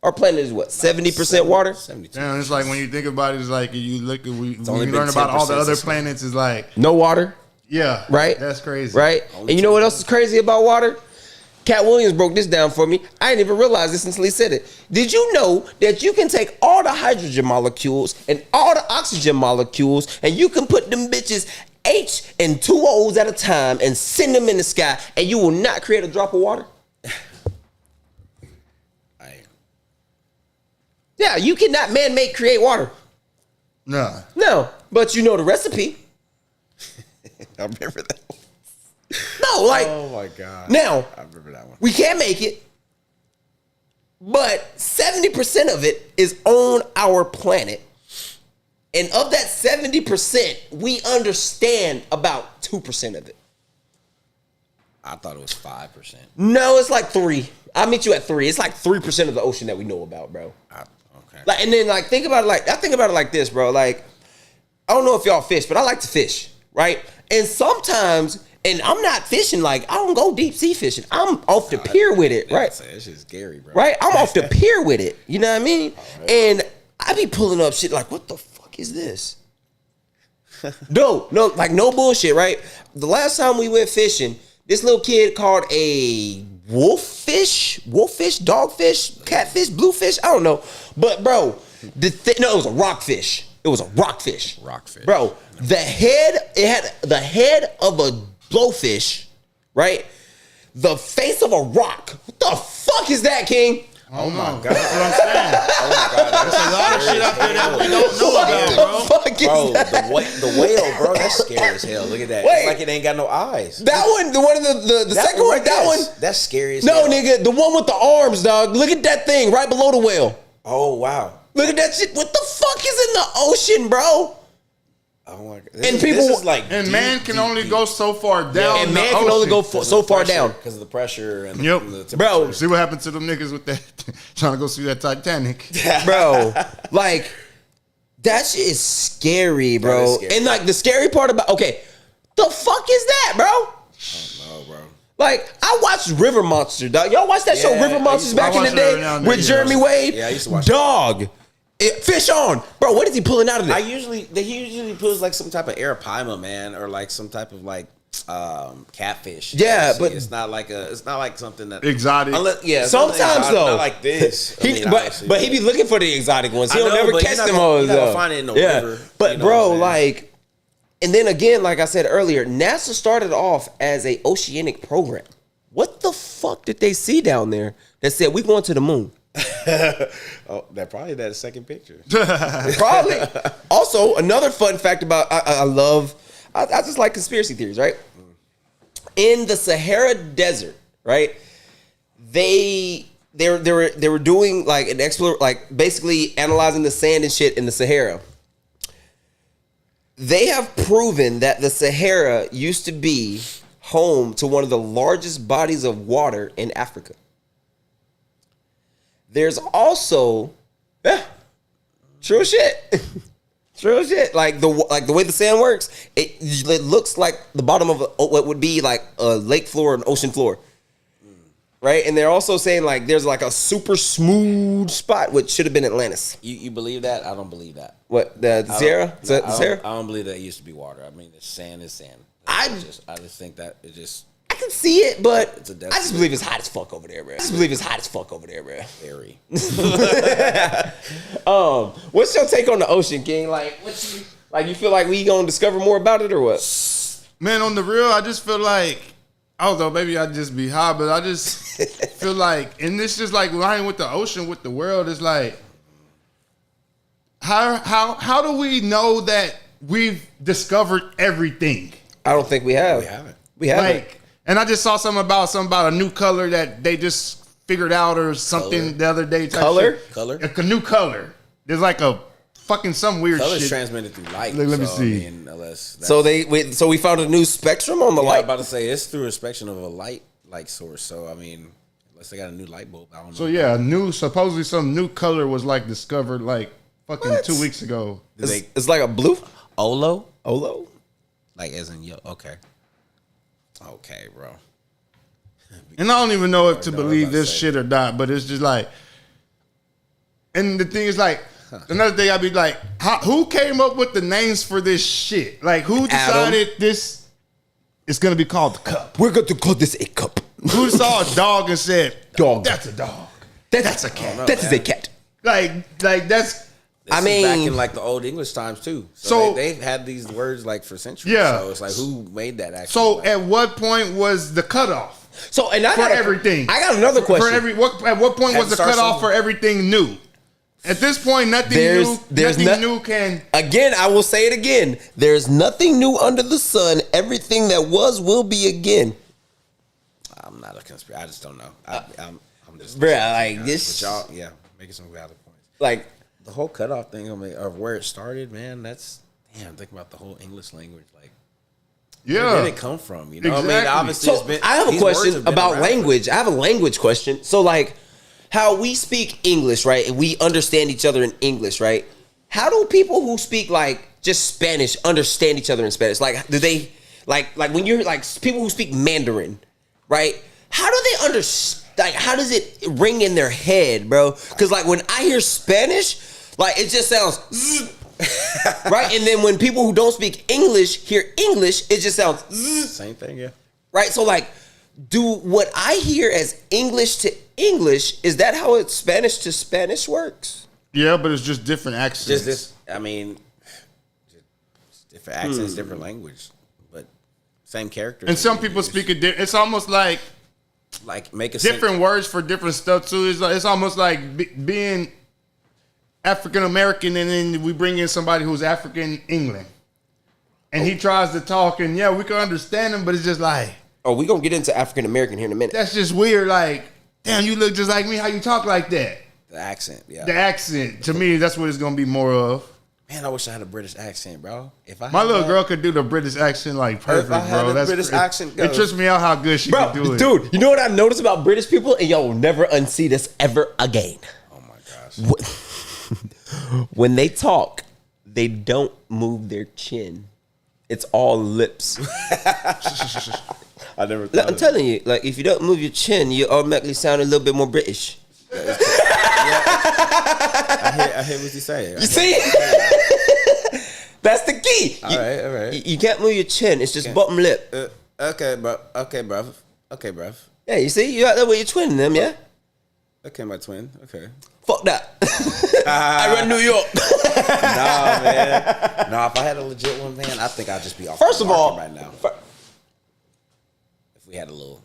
Our planet is what, 70% water? 72%. Damn, it's like when you think about it, it's like you look at when you only learn been about all the 10% other this planets, is like No water, yeah, right? That's crazy, right? And you know what else is crazy about water? Cat Williams broke this down for me. I didn't even realize this until he said it. Did you know that you can take all the hydrogen molecules and all the oxygen molecules and you can put them bitches H and two O's at a time and send them in the sky and you will not create a drop of water? Yeah, you cannot man-made create water. Nah. No, but you know the recipe. I remember that one. No, like, Oh my God. Now, I remember that one. we can't make it, but 70% of it is on our planet. And of that 70%, we understand about 2% of it. I thought it was 5%. No, it's like 3. I'll meet you at 3. It's like 3% of the ocean that we know about, bro. Okay. Like, and then like think about it like I think about it like this, bro. Like, I don't know if y'all fish, but I like to fish, right? And sometimes, and I'm not fishing like I don't go deep sea fishing. I'm off the pier with it, right? That shit's scary, bro. Right? I'm off the pier with it. You know what I mean? And I be pulling up shit like, what the fuck is this? No, like no bullshit, right? The last time we went fishing, this little kid caught a wolffish, dogfish, catfish, bluefish. I don't know. But bro, it was a rockfish. It was a rockfish. Rockfish. Bro, it had the head of a blowfish, right? The face of a rock. What the fuck is that, King? Oh my God. That's what I'm saying. Oh my God. There's a lot of shit out there that we don't know about, bro. Bro, the whale, bro, that's scary as hell. Look at that. Wait. It's like it ain't got no eyes. That one, the one of the second one, that one. That's scary as No, hell. nigga, the one with the arms, dog. Look at that thing right below the whale. Oh, wow. Look at that shit. What the fuck is in the ocean, bro? Oh my God. And people- this is like And deep, man can deep, only deep. go so far down. And the man can only ocean. go so far down. Because of the pressure and Yep. the temperature. Bro, See what happened to them niggas with that trying to go see that Titanic. bro, like that shit is scary, bro. That is scary. And like the scary part about the fuck is that, bro? No, bro. Like I watched River Monsters, dog. Y'all watch that show Yeah, River I Monsters used to back in the watch it every now day and with then, Jeremy Wade? Yeah, I used to watch it. Dog. Fish on, bro. What is he pulling out of there? He usually puts like some type of arapaima, man, or like some type of like catfish. Yeah, Honestly. but- it's not like something that Exotic. Sometimes, though. not like this. But he be looking for the exotic ones. He I don't know, never but catch you're not them gonna- hoes. you're not gonna though. find it in no yeah. river, But you know what bro, I'm saying? like, and then again, like I said earlier, NASA started off as a oceanic program. What the fuck did they see down there that said we going to the moon? Oh, that second picture. Probably. Also, another fun fact about I just like conspiracy theories, right? In the Sahara Desert, right? They were doing like an basically analyzing the sand and shit in the Sahara. They have proven that the Sahara used to be home to one of the largest bodies of water in Africa. There's also, true shit. Real shit. Like the way the sand works, it looks like the bottom of what would be like a lake floor, an ocean floor. Right, and they're also saying like there's like a super smooth spot, which should have been Atlantis. You believe that? I don't believe that. What the Sierra? I don't believe that it used to be water. I mean, the sand is sand. I just think that it just. I can see it, but I just believe it's hot as fuck over there, bro. Very. What's your take on the ocean, King? Like, you feel like we gonna discover more about it or what? Man, on the real, I just feel like. I don't know, maybe I just be high, but I just feel like, and this just like lying with the ocean, with the world, is like, how do we know that we've discovered everything? I don't think we have. We haven't. Like, and I just saw something about a new color that they just figured out or something the other day. Color? A new color. There's like a fucking some weird color shit. Is transmitted through light. Let me see. I mean, so we found a new spectrum on the light. I'm about to say it's through a spectrum of a light source. So I mean, unless they got a new light bulb, I don't know. So yeah, supposedly some new color was like discovered like fucking 2 weeks ago. It's like a blue Olo, like as in okay, bro. And I don't even know if to believe this shit or not, but it's just like, and the thing is like. Another thing, I'd be like, who came up with the names for this shit? Like, who decided this is going to be called the cup? We're going to call this a cup. Who saw a dog and said, dog? That's a dog. That's a cat. That is a cat. Like that's. Back in like the old English times too. So they've had these words like for centuries. Yeah. So it's like who made that actually? So at what point was the cutoff? So and I for everything. I got another question. At what point was the cutoff for everything new? At this point, nothing new can. Again, I will say it again. There's nothing new under the sun. Everything that was will be again. I'm not a conspiracy. I just don't know. I'm just. Bruh, like this. But y'all, yeah, making some valid points. Like the whole cutoff thing of where it started, man. That's thinking about the whole English language. Like, where did it come from? You know, exactly. I mean, obviously, so I have a question about language. I have a language question. So like. How we speak English, right? And we understand each other in English, right? How do people who speak like just Spanish understand each other in Spanish? Like, do they like when you're like people who speak Mandarin, right? How do they understand? Like, how does it ring in their head, bro? Because like when I hear Spanish, like it just sounds zzz, right. And then when people who don't speak English hear English, it just sounds zzz. Same thing, yeah. Right. So like. Do what I hear as English to English, is that how it's Spanish to Spanish works? Yeah, but it's just different accents. Just different accents, different language, but same characters. And some people speak it. It's almost like make a different words for different stuff too. It's almost like being African American, and then we bring in somebody who's African England, and he tries to talk, and yeah, we can understand him, but it's just like. Oh, we gonna get into African American here in a minute. That's just weird. Like, damn, you look just like me. How you talk like that? The accent, yeah. The accent. To me, that's what it's gonna be more of. Man, I wish I had a British accent, bro. My little girl could do the British accent like perfect, bro. That's British accent. It trips me out how good she can do it. Dude, you know what I've noticed about British people, and y'all will never unsee this ever again. Oh my gosh. When they talk, they don't move their chin. It's all lips. I never thought I'm telling you, like if you don't move your chin, you automatically sound a little bit more British. Yeah, I hear what you say. You see? That's the key. All right. You can't move your chin. It's just bottom lip. Okay, bro. Okay, bruv. Yeah, you see? You out there with your twin, them, yeah? Okay, my twin. Okay. Fuck that. I run New York. Nah, man. Nah, if I had a legit one, man, I think I'd just be off. First of all, right now. If we had a little.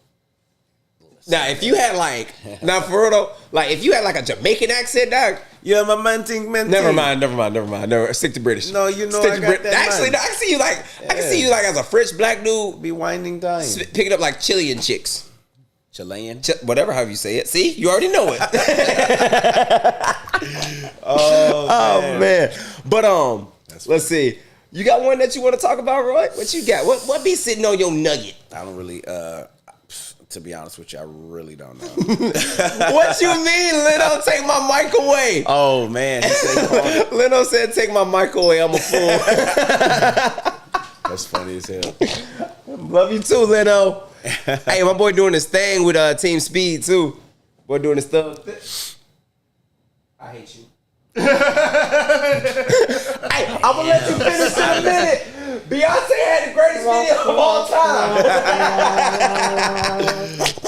Now, if you had like, now for real though, like if you had like a Jamaican accent, dog. Yeah, my man ting. Never mind. Never stick to British. No, you know stick I to got that Actually, no, I can see you like, I can see you like as a French black dude, be winding time, picking up like Chilean chicks. Chilean, whatever, however you say it. See, you already know it. Oh man. But let's see. You got one that you want to talk about, Roy? What you got? What be sitting on your nugget? I don't really. To be honest with you, I really don't know. What you mean, Leno? Take my mic away. Oh man, he said he called it. Leno said, "Take my mic away. I'm a fool." That's funny as hell. Love you too, Leno. Hey, my boy doing his thing with Team Speed too. Boy doing his stuff. I hate you. Hey, I'm gonna let you finish in a minute. Beyonce had the greatest video of all time.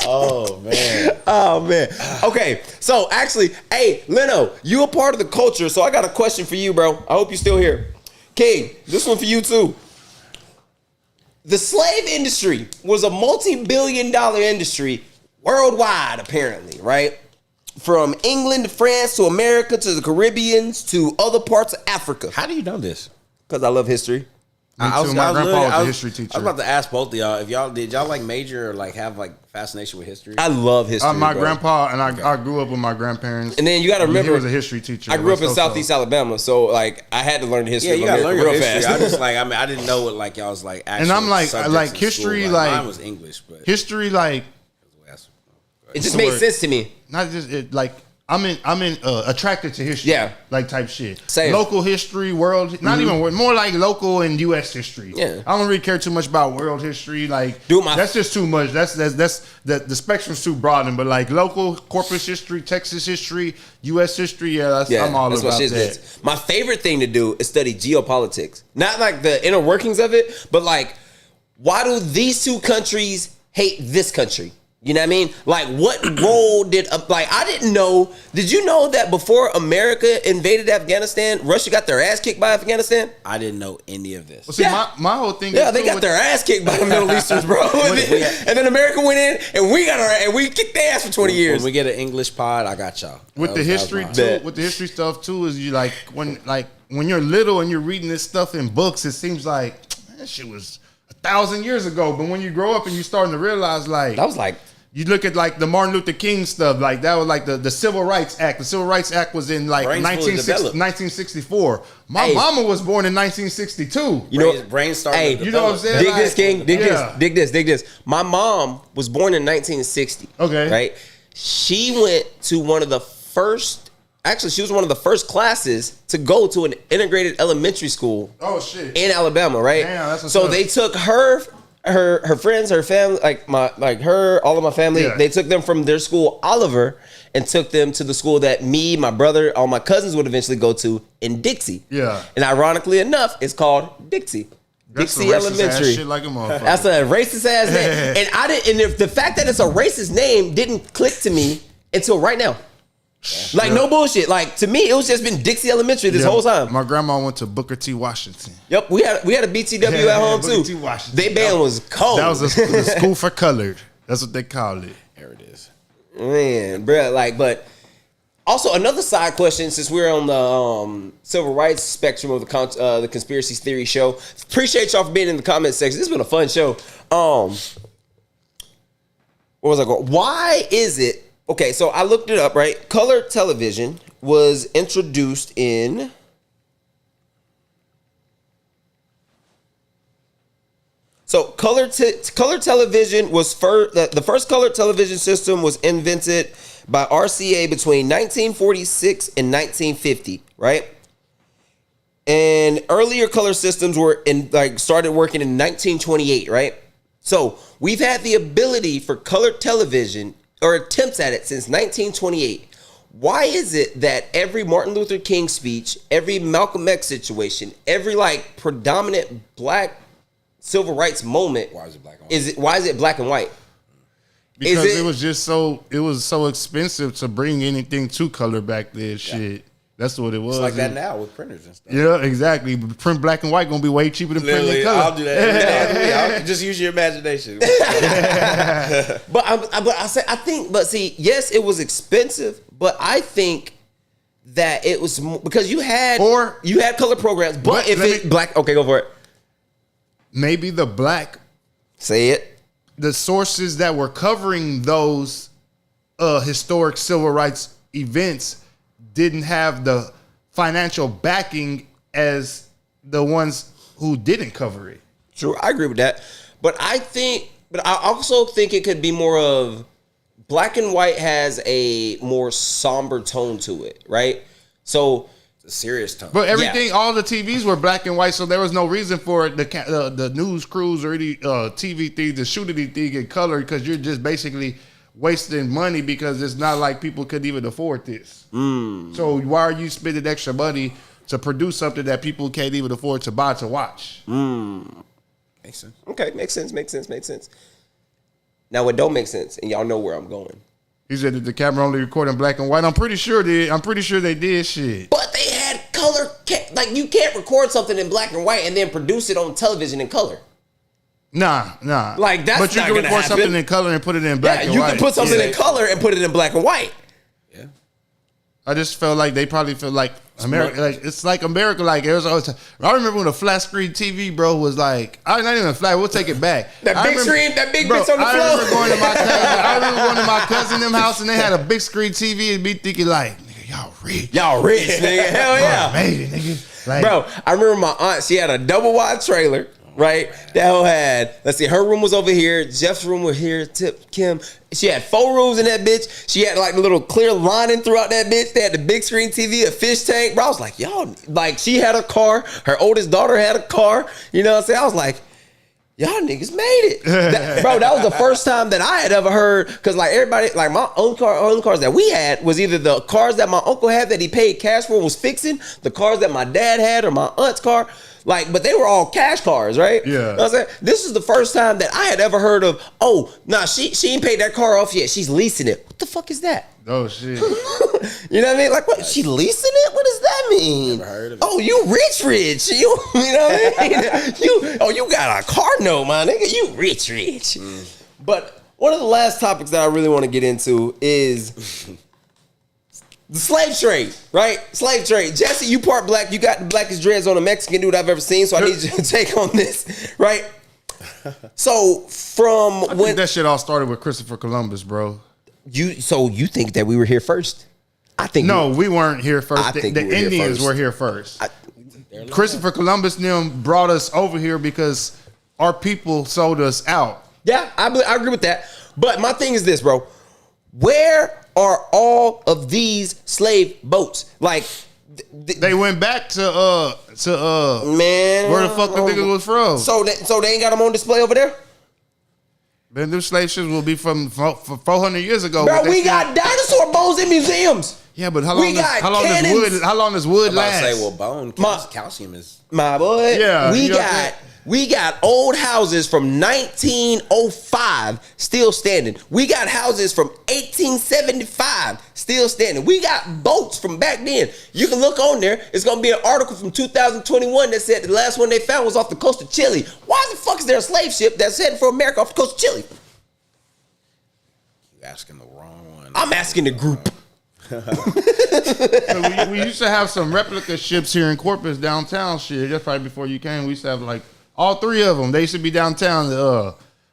Oh man. Oh man. Okay, so actually, hey, Leno, you a part of the culture, so I got a question for you, bro. I hope you're still here. King, this one for you too. The slave industry was a multi-billion-dollar industry worldwide, apparently, right? From England to France to America to the Caribbeans to other parts of Africa. How do you know this? Because I love history. My grandpa was a history teacher. I was about to ask both of y'all if did y'all like major or like have like fascination with history? I love history. My bro. grandpa and I grew up with my grandparents. And then you got to remember, he was a history teacher. I grew up in Southeast Alabama, so like I had to learn the history. Yeah, you got to learn real your history. fast. I just like I didn't know what like y'all was like. And I'm like history, like mine was English, but history, like it just made sense to me. Not just it, like I'm attracted to history, Yeah, like type shit. Same. Local history, world, not even more like local and U.S. history. Yeah, I don't really care too much about world history. Like, that's just too much. That's the spectrum's too broadened. But like local Corpus history, Texas history, U.S. history, I'm all about that. My favorite thing to do is study geopolitics. Not like the inner workings of it, but like why do these two countries hate this country? You know what I mean? Like, what role did I didn't know. Did you know that before America invaded Afghanistan, Russia got their ass kicked by Afghanistan? I didn't know any of this. Well, see, my whole thing. Yeah, they got their ass kicked by the Middle Easterns, bro. And then America went in and we kicked their ass for 20 years. When we get an English pod, I got y'all. With the history stuff too, is you like when you're little and you're reading this stuff in books, it seems like that shit was 1,000 years ago. But when you grow up and you're starting to realize, like, that was like. You look at like the Martin Luther King stuff, like that was like the Civil Rights Act. The Civil Rights Act was in like 1964. My mama was born in 1962. You know, brain started. Hey, you know what I'm saying? Dig this, King. Dig this. My mom was born in 1960. Okay, right? She went to one of the first. Actually, she was one of the first classes to go to an integrated elementary school. Oh shit! In Alabama, right? Damn, that's what's so up. They took her friends, her family, all of my family, they took them from their school, Oliver, and took them to the school that me, my brother, all my cousins would eventually go to in Dixie. Yeah. And ironically enough, it's called Dixie. That's Dixie Elementary. Shit like a motherfucker. That's a racist ass name. And the fact that it's a racist name didn't click to me until right now. Like, no bullshit. Like, to me, it was just been Dixie Elementary this whole time. My grandma went to Booker T. Washington. Yep, we had a BTW at home Booker too. T. Washington. They band was cold. That was a school for colored. That's what they called it. There it is. Man, bro, but also another side question, since we're on the civil rights spectrum of the conspiracy theory show. Appreciate y'all for being in the comment section. This has been a fun show. What was I going? Why is it? Okay, so I looked it up, right? Color television was introduced in color television was the first color television system was invented by RCA between 1946 and 1950, right? And earlier color systems were started working in 1928, right? So we've had the ability for color television or attempts at it since 1928. Why is it that every Martin Luther King speech, every Malcolm X situation, every predominant black civil rights moment, why is it black and white? Because it was so expensive to bring anything to color back then. Shit. That's what it was. It's like that now with printers and stuff. Yeah, exactly. Print black and white gonna be way cheaper than printing color. I'll do that. I'll just use your imagination. Yes, it was expensive, but I think that it was because you had color programs. But black, okay, go for it. Maybe the black, say it. The sources that were covering those historic civil rights events didn't have the financial backing as the ones who didn't cover it. True, I agree with that. But I think But I also think it could be more of black and white has a more somber tone to it, right? So it's a serious tone. But everything, all the TVs were black and white, so there was no reason for the news crews or any TV thing to shoot anything in color because you're just basically wasting money because it's not like people could even afford this. So why are you spending extra money to produce something that people can't even afford to buy to watch? Makes sense. Okay, makes sense. Now what don't make sense, and y'all know where I'm going. He said that the camera only recording black and white. I'm pretty sure they did shit. But they had color. Like you can't record something in black and white and then produce it on television in color. Nah. Like that's but you not can gonna record happen. something in color and put it in black and you white. can put something in color and put it in black and white. Yeah. I just felt like they probably feel like America, like it's like America. Like it was always. I remember when a flat screen TV, bro, was like, not even flat. We'll take it back. That big screen, that big bitch on the floor. I remember going to my cousin them house and they had a big screen TV and be thinking like, nigga, y'all rich, nigga. Hell yeah, made it, nigga. Like, bro, I remember my aunt. She had a double wide trailer. Right, that hoe had. Let's see, her room was over here. Jeff's room was here. Tip, Kim. She had 4 rooms in that bitch. She had like a little clear lining throughout that bitch. They had the big screen TV, a fish tank. Bro, I was like, y'all, like she had a car. Her oldest daughter had a car. You know what I'm saying? I was like, y'all niggas made it. Bro, that was the first time that I had ever heard, because like everybody, like my own cars that we had was either the cars that my uncle had that he paid cash for and was fixing, the cars that my dad had or my aunt's car. Like, but they were all cash cars, right? Yeah. You know what I'm saying? This is the first time that I had ever heard of, she ain't paid that car off yet. She's leasing it. What the fuck is that? oh shit. You know what I mean? Like, what? She leasing it? What does that mean? Never heard of it. Oh, you rich. You know what I mean? You got a car note, my nigga. You rich. But one of the last topics that I really want to get into is the slave trade, right? Slave trade. Jesse, you part black. You got the blackest dreads on a Mexican dude I've ever seen, so I need you to take on this, right? So I think that shit all started with Christopher Columbus, bro. you think that we were here first? I think we weren't here first. I think the we were here Indians first. were here first. Christopher Columbus and them brought us over here because our people sold us out. Yeah, I agree with that. But my thing is this, bro. Where are all of these slave boats? Like, They went back to man, where the fuck the niggas was from. So they ain't got them on display over there? Then them slave ships will be from 400 years ago. Bro, we got dinosaur bones in museums. Yeah, but how we long got how long does wood I'm about to last? say, well, bone, calcium is. My boy, Yeah, we got old houses from 1905 still standing. We got houses from 1875 still standing. We got boats from back then. You can look on there. It's going to be an article from 2021 that said the last one they found was off the coast of Chile. Why the fuck is there a slave ship that's heading for America off the coast of Chile? You asking the wrong one. I'm asking the group. we used to have some replica ships here in Corpus downtown. Shit, that's probably before you came. We used to have like all 3 of them. They used to be downtown.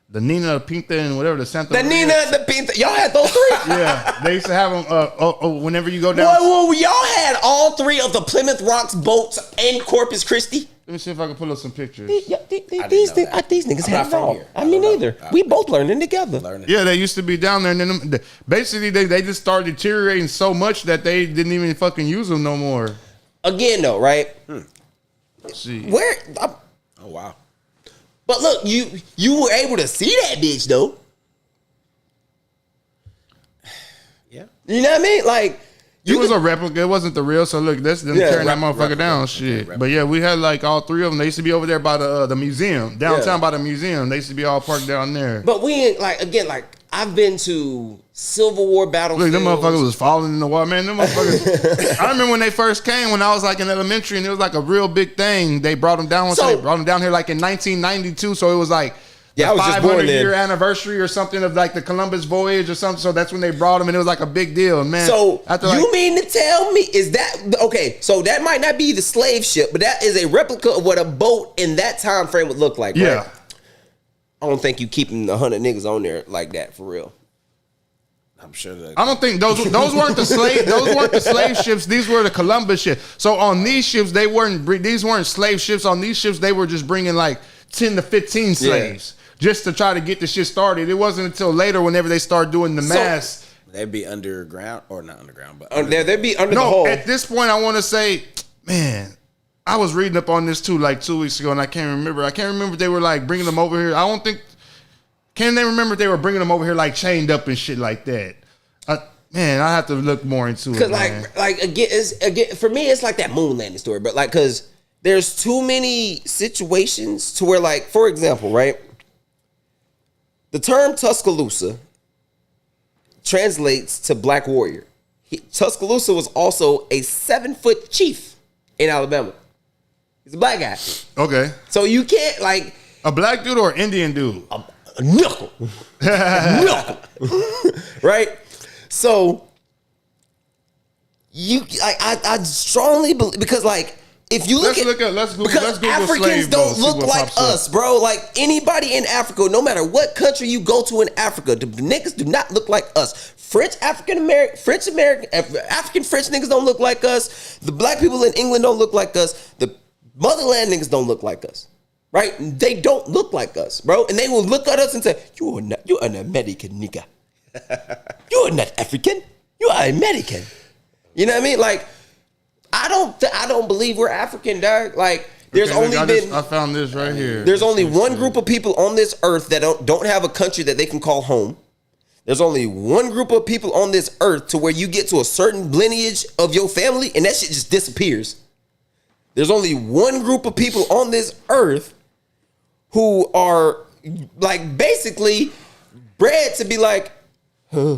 The Nina, the Pinta, and whatever, the Santa. The Nina, the Pinta. Y'all had those 3? Yeah, they used to have them. Whenever you go down. Well, y'all had all 3 of the Plymouth Rocks boats in Corpus Christi. Let me see if I can pull up some pictures. These niggas had it all. Here. I mean, neither. We both learning together. Yeah, they used to be down there, and then basically they just started deteriorating so much that they didn't even fucking use them no more. Again, though, right? See, Where? Oh wow. But look, you were able to see that bitch though. Yeah. You know what I mean? Like it was a replica. It wasn't the real. So look, that's them tearing that motherfucker down. Shit. But yeah, we had like all 3 of them. They used to be over there by the museum downtown by the museum. They used to be all parked down there. But we ain't like I've been to Civil War battlefields. Look, them motherfuckers was falling in the water, man. Them motherfuckers. I remember when they first came when I was like in elementary, and it was like a real big thing. They brought them down. They brought them down here like in 1992. So it was like I was just born then. 500-year anniversary or something of like the Columbus voyage or something. So that's when they brought them, and it was like a big deal, man. So you mean to tell me is that okay? So that might not be the slave ship, but that is a replica of what a boat in that time frame would look like. Yeah. Right? I don't think you keeping 100 niggas on there like that for real. I'm sure that I don't think those weren't the slave ships. These were the Columbus ships. So on these ships, these weren't slave ships. On these ships, they were just bringing like 10 to 15 slaves. just to try to get the shit started. It wasn't until later, whenever they started doing the mass. They'd be underground, or not underground, but they'd be under the hole. At this point, I want to say, man, I was reading up on this too, like 2 weeks ago, and I can't remember. I can't remember if they were like bringing them over here. I don't think. Can they remember if they were bringing them over here like chained up and shit like that? Man, I have to look more into it. Because like again, for me, it's like that moon landing story, but like because there's too many situations to where, like, for example, right, the term Tuscaloosa translates to Black Warrior. Tuscaloosa was also a 7-foot chief in Alabama. He's a black guy. Okay. So you can't like a black dude or Indian dude. A knuckle, knuckle, right? So I strongly believe, because like if you look let's Google Africans don't look like us, bro. Like anybody in Africa, no matter what country you go to in Africa, the niggas do not look like us. African French niggas don't look like us. The black people in England don't look like us. The motherland niggas don't look like us. Right? They don't look like us, bro. And they will look at us and say, you're an American nigga. You're not African. You are American. You know what I mean? Like, I don't believe we're African, dog. Like, there's I found this right here. There's only one group of people on this earth that don't have a country that they can call home. There's only one group of people on this earth to where you get to a certain lineage of your family and that shit just disappears. There's only one group of people on this earth who are like basically bred to be like,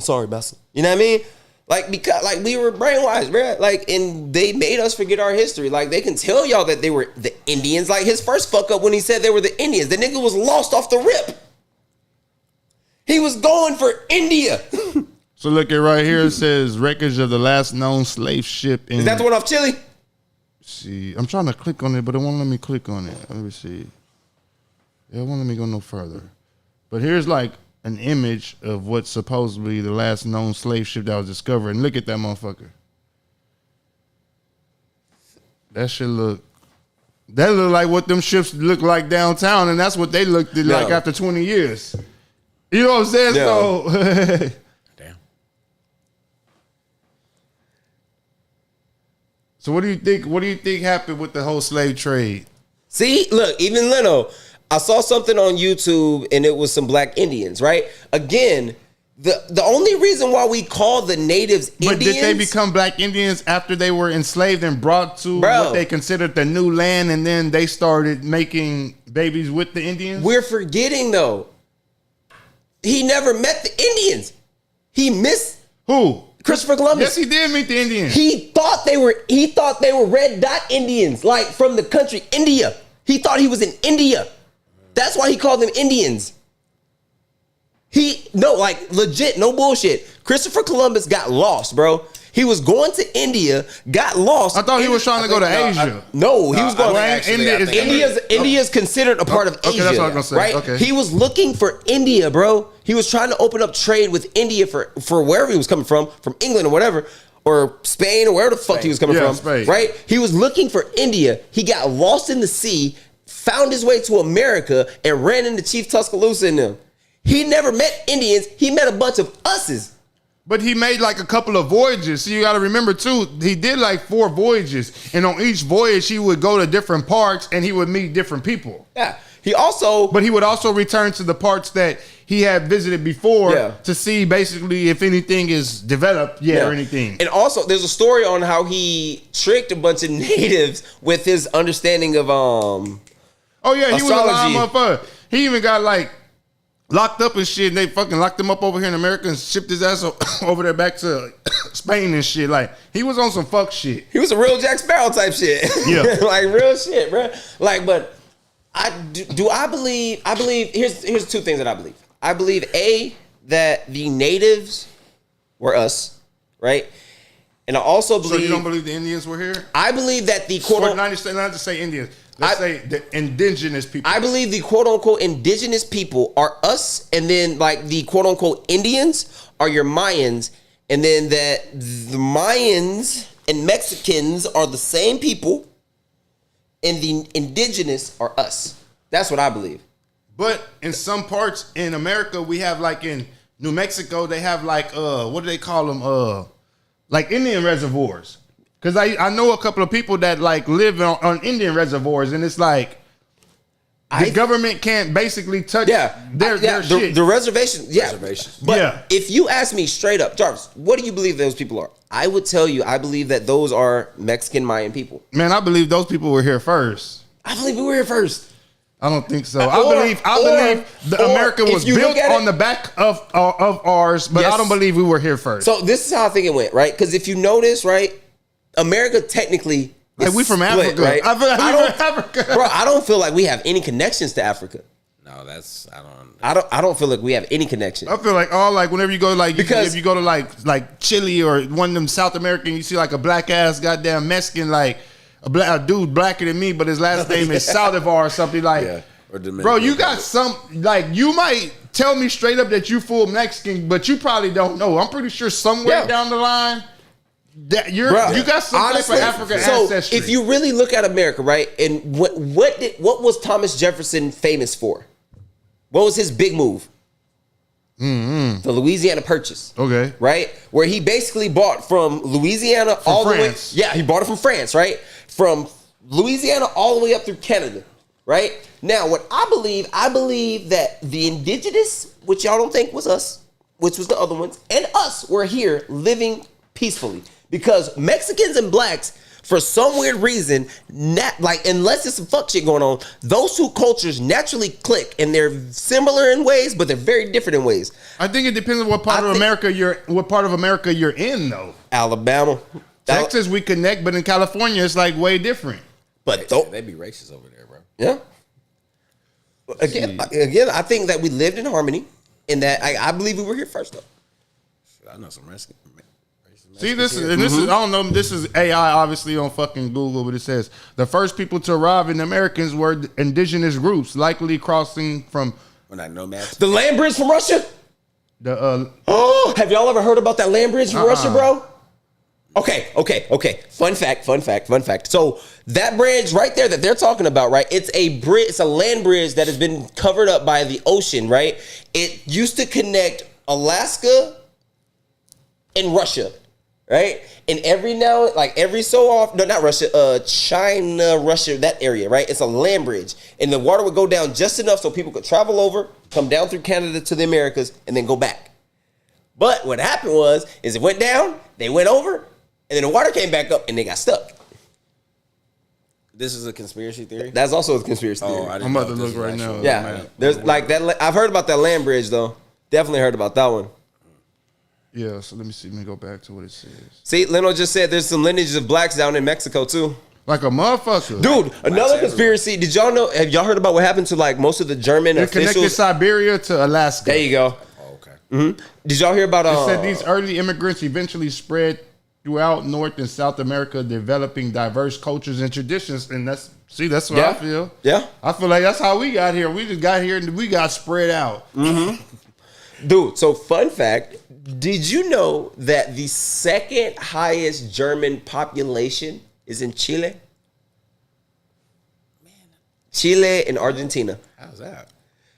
sorry, Bessa. You know what I mean? Like, because like we were brainwashed, bro. Like, and they made us forget our history. Like, they can tell y'all that they were the Indians. Like, his first fuck up when he said they were the Indians, the nigga was lost off the rip. He was going for India. So look at right here. It says wreckage of the last known slave ship. Is that the one off Chile? See, I'm trying to click on it, but it won't let me click on it. Let me see. It won't let me go no further. But here's like an image of what's supposedly the last known slave ship that was discovered. And look at that motherfucker. That look like what them ships look like downtown, and that's what they looked like after 20 years. You know what I'm saying? No. So damn. So what do you think? What do you think happened with the whole slave trade? See, look, even Leno, I saw something on YouTube and it was some black Indians, right? Again, the only reason why we call the natives Indians. But did they become black Indians after they were enslaved and brought to what they considered the new land, and then they started making babies with the Indians? We're forgetting though. He never met the Indians. He missed who? Christopher Columbus. Yes, he did meet the Indians. He thought they were red dot Indians, like from the country India. He thought he was in India. That's why he called them Indians. Legit, no bullshit. Christopher Columbus got lost, bro. He was going to India, got lost. I thought he was trying to go to Asia. He was going to India's considered a part of Asia. Okay, that's what I was going to say. Right? Okay. He was looking for India, bro. He was trying to open up trade with India for wherever he was coming from England or whatever, or Spain or wherever the fuck he was coming from. Spain. Right? He was looking for India. He got lost in the sea, found his way to America, and ran into Chief Tuscaloosa and them. He never met Indians. He met a bunch of us's. But he made like a couple of voyages. So you got to remember too, he did like 4 voyages. And on each voyage, he would go to different parts and he would meet different people. Yeah. But he would also return to the parts that he had visited before to see basically if anything is developed or anything. And also there's a story on how he tricked a bunch of natives with his understanding of he was a live motherfucker. He even got like locked up and shit, and they fucking locked him up over here in America and shipped his ass over there back to Spain and shit. Like, he was on some fuck shit. He was a real Jack Sparrow type shit. Yeah. Like, real shit, bro. Like, but I believe, here's 2 things that I believe. I believe, A, that the natives were us, right? And I also believe... So you don't believe the Indians were here? I believe that the quote... Not to say Indians. Let's say the indigenous people. I believe the quote-unquote indigenous people are us, and then like the quote-unquote Indians are your Mayans, and then that the Mayans and Mexicans are the same people, and the indigenous are us. That's what I believe. But in some parts in America, we have like in New Mexico, they have like what do they call them? Like Indian reservoirs. Because I know a couple of people that like live on Indian reservoirs, and it's like the government can't basically touch their shit. The reservations, reservations. But if you ask me straight up, Jarvis, what do you believe those people are? I would tell you, I believe that those are Mexican Mayan people. Man, I believe those people were here first. I believe we were here first. I don't think so. I believe America was built on the back of ours, but I don't believe we were here first. So this is how I think it went, right? Because if you notice, right, America technically is we from split, Africa, right? I feel like we from Africa, bro. I don't feel like we have any connections to Africa. No, I don't feel like we have any connection. I feel like whenever you go if you go to like Chile or one of them South American, you see like a black ass goddamn Mexican, like a dude blacker than me, but his last name is Saldivar or something like. Yeah. Bro, you got some like you might tell me straight up that you full Mexican, but you probably don't know. I'm pretty sure somewhere down the line that you got some honestly, type of African ancestry. If you really look at America, right, and what was Thomas Jefferson famous for? What was his big move? The Louisiana Purchase. Okay. Right? Where he basically bought from Louisiana all the way. Yeah, he bought it from France, right? From Louisiana all the way up through Canada. Right? Now, what I believe that the indigenous, which y'all don't think was us, which was the other ones, and us were here living peacefully. Because Mexicans and blacks, for some weird reason, unless there's some fuck shit going on, those two cultures naturally click, and they're similar in ways, but they're very different in ways. I think it depends on what part of America you're in, though. Alabama, Texas, we connect, but in California, it's like way different. But they be racist over there, bro. Yeah. Again, I think that we lived in harmony, and that I believe we were here first, though. I know some racist. See, this is I don't know. This is AI, obviously on fucking Google, but it says the first people to arrive in Americans were indigenous groups, likely crossing from. The land bridge from Russia. Have y'all ever heard about that land bridge from Russia, bro? Okay. Fun fact. So that bridge right there that they're talking about, right? It's a bridge. It's a land bridge that has been covered up by the ocean, right? It used to connect Alaska and Russia. Right? And every so often, no, not Russia, China, Russia, that area, right? It's a land bridge. And the water would go down just enough so people could travel over, come down through Canada to the Americas, and then go back. But what happened is it went down, they went over, and then the water came back up, and they got stuck. This is a conspiracy theory? That's also a conspiracy theory. I'm about to look right now. Yeah. There's like that. I've heard about that land bridge, though. Definitely heard about that one. Yeah, so let me go back to what it says. See, Leno just said there's some lineages of blacks down in Mexico too. Like a motherfucker. Dude, another conspiracy. Did y'all know, have y'all heard about what happened to like most of the German officials? Connected Siberia to Alaska. There you go. Oh, okay. Mm-hmm. Did y'all hear about it said these early immigrants eventually spread throughout North and South America, developing diverse cultures and traditions. And that's what I feel. Yeah. I feel like that's how we got here. We just got here and we got spread out. Mm-hmm. Dude, so fun fact. Did you know that the second highest German population is in Chile? Chile and Argentina. How's that?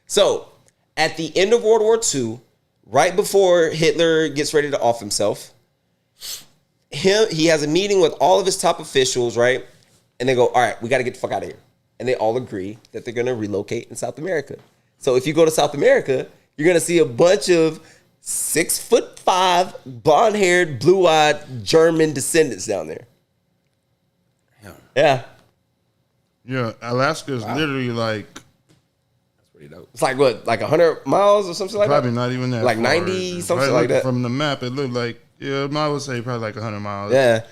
So, at the end of World War II, right before Hitler gets ready to off himself, he has a meeting with all of his top officials, right? And they go, all right, we got to get the fuck out of here. And they all agree that they're going to relocate in South America. So, if you go to South America, you're going to see a bunch of 6'5", blonde-haired, blue-eyed German descendants down there. Yeah. Yeah, Alaska is literally like... That's pretty dope. It's like what, like 100 miles or something like probably that? Probably not even that like far. 90, something like that. From the map, it looked like, I would say probably like 100 miles. Yeah.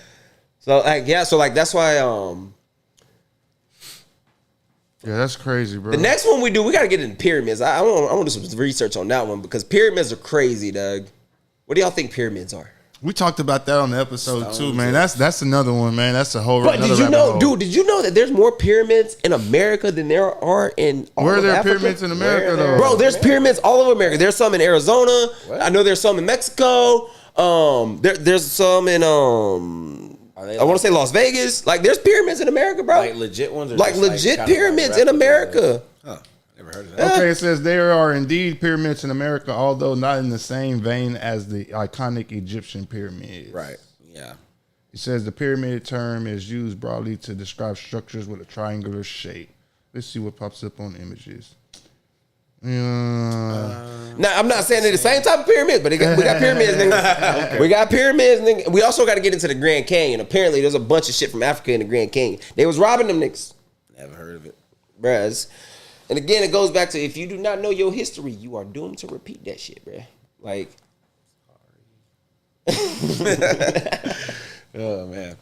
So, that's why... Yeah, that's crazy, bro. The next one we got to get into pyramids. I want to do some research on that one because pyramids are crazy, Doug. What do y'all think pyramids are? We talked about that on the episode too, man. That's another one, man. That's a whole. But did you know, dude? Did you know that there's more pyramids in America than there are in all Where of are there Africa? pyramids in America, though? Bro, there's pyramids all over America. There's some in Arizona. What? I know there's some in Mexico. There's some in I want to say Las Vegas. Like, there's pyramids in America, bro. Like legit ones? Or like legit pyramids in America. Huh. Never heard of that. Okay, it says there are indeed pyramids in America, although not in the same vein as the iconic Egyptian pyramids. Right. Yeah. It says the pyramid term is used broadly to describe structures with a triangular shape. Let's see what pops up on images. Now, I'm not saying they're the same type of pyramids, but we got pyramids, nigga. Okay. We got pyramids, nigga. We also got to get into the Grand Canyon. Apparently, there's a bunch of shit from Africa in the Grand Canyon. They was robbing them niggas. Never heard of it. Bruh. And again, it goes back to if you do not know your history, you are doomed to repeat that shit, bruh. Like. Oh, man.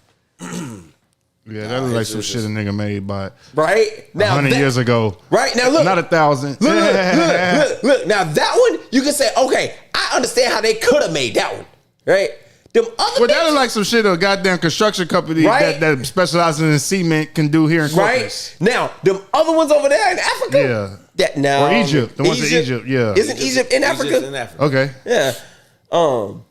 Yeah, that looks like some shit a nigga made by right now 100 years ago. Right now, look, not 1,000. Look. Now that one, you can say, okay, I understand how they could have made that one, right? Them other well, that look like some shit a goddamn construction company right? that specializes in cement can do here in Corpus. Right now, them other ones over there in Africa, yeah, that now or Egypt, the ones in Egypt, yeah, isn't Egypt in Africa? In Africa. Okay, yeah, dog,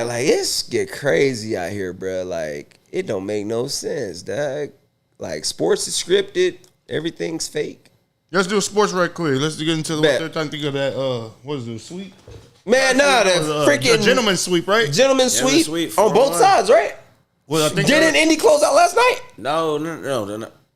like it's get crazy out here, bro. Like it don't make no sense, dog. Like sports is scripted, everything's fake. Let's do sports right quick. Let's get into what they're trying to think of that. What is it, sweep? Man, nah, the freaking gentleman's sweep, right? Gentleman's sweep on both sides, right? Well, I think didn't Indy close out last night? No.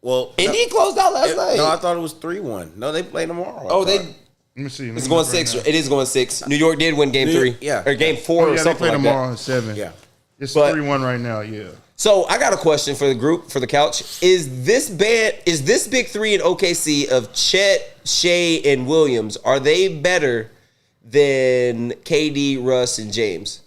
Well, Indy closed out last night. No, I thought it was 3-1. No, they play tomorrow. Oh, they. Let me see. It's going 6. It is going 6. New York did win game 3. Yeah. Or game 4 or yeah, something they play like tomorrow that. at 7. Yeah. It's But- 3-1 right now. Yeah. So I got a question for the group, for the couch. Is this big three in OKC of Chet, Shea, and Williams, are they better than KD, Russ, and James?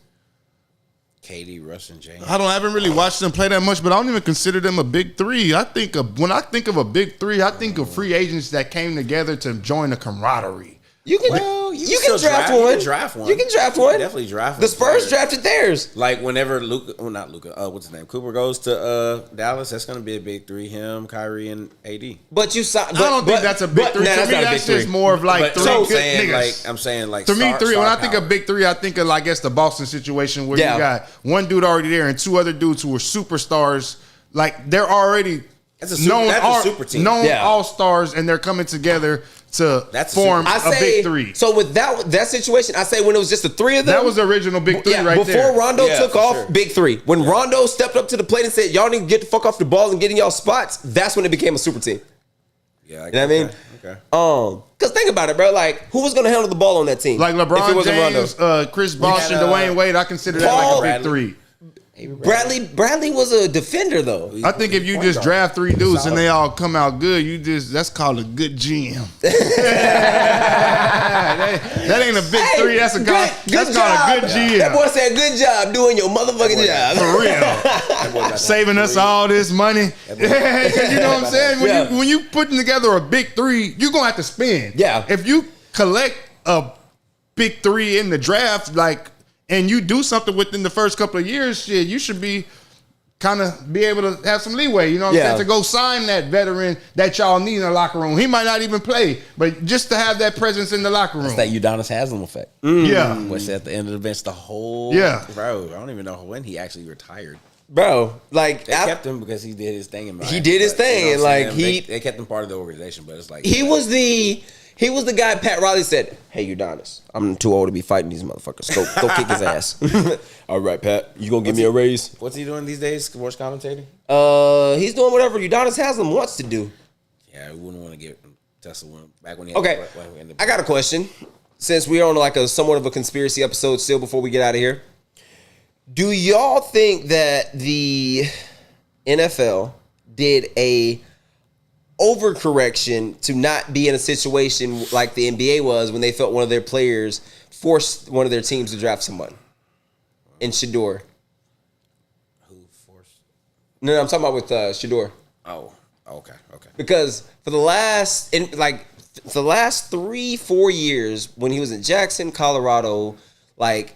KD, Russ, and James. I haven't really watched them play that much, but I don't even consider them a big three. When I think of a big three, I think of free agents that came together to join the camaraderie. You can draft one. You can draft one. You can draft one. Definitely draft one. The Spurs drafted theirs. Like whenever not Luka, what's his name? Cooper goes to Dallas, that's going to be a big three. Him, Kyrie, and AD. But you saw. I don't think that's a big three. To me, that's just more of like three good niggas. I'm saying like to me, three. When I think of big three, I think of, I guess, the Boston situation where you got one dude already there and two other dudes who were superstars. Like they're already known all-stars, and they're coming together to form a big three. So with that situation, I say when it was just the three of them, that was the original big three right before there. Before Rondo took off, big three. When Rondo stepped up to the plate and said, y'all need to get the fuck off the ball and get in y'all spots, that's when it became a super team. Yeah, you know what I mean? Okay. Because think about it, bro. Like, who was going to handle the ball on that team? Like LeBron James, Chris Bosh, and Dwayne Wade, I consider that like a big three. Bradley was a defender, though. I think if you just draft three dudes and they all come out good, that's called a good GM. that ain't a big three. That's called a good GM. That boy said, "Good job doing your motherfucking job." For real, saving us all this money. You know what I'm saying? When you putting together a big three, you're gonna have to spend. Yeah. If you collect a big three in the draft, and you do something within the first couple of years, shit, you should be able to have some leeway, you know what I'm saying, to go sign that veteran that y'all need in the locker room. He might not even play, but just to have that presence in the locker room. It's that Udonis Haslem effect. Yeah. Which at the end of the bench, the whole... Yeah. Bro, I don't even know when he actually retired. Bro, like... They kept him because he did his thing in Miami. He did his thing, and like they kept him part of the organization, but it's like... He was the guy Pat Riley said, "Hey, Udonis, I'm too old to be fighting these motherfuckers. Go kick his ass." All right, Pat, you gonna give me a raise? What's he doing these days? Sports commentating? He's doing whatever Udonis Haslem wants to do. Yeah, we wouldn't want to get Tesla back when he. Okay, I got a question. Since we're on like a somewhat of a conspiracy episode still before we get out of here, do y'all think that the NFL did a overcorrection to not be in a situation like the NBA was when they felt one of their players forced one of their teams to draft someone in Shador? Who forced? No, I'm talking about with Shador. Oh, okay. Because for the last 3-4 years when he was in Jackson, Colorado, like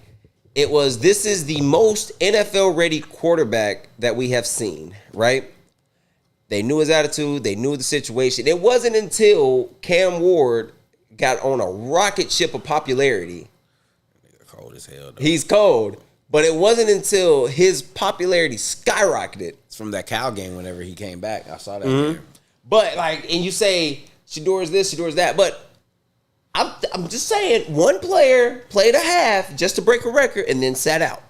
this is the most NFL ready quarterback that we have seen, right? They knew his attitude. They knew the situation. It wasn't until Cam Ward got on a rocket ship of popularity. Cold as hell, though. He's cold. But it wasn't until his popularity skyrocketed. It's from that Cal game whenever he came back. I saw that there. But and you say, Shador's this, Shador's that. But I'm just saying, one player played a half just to break a record and then sat out.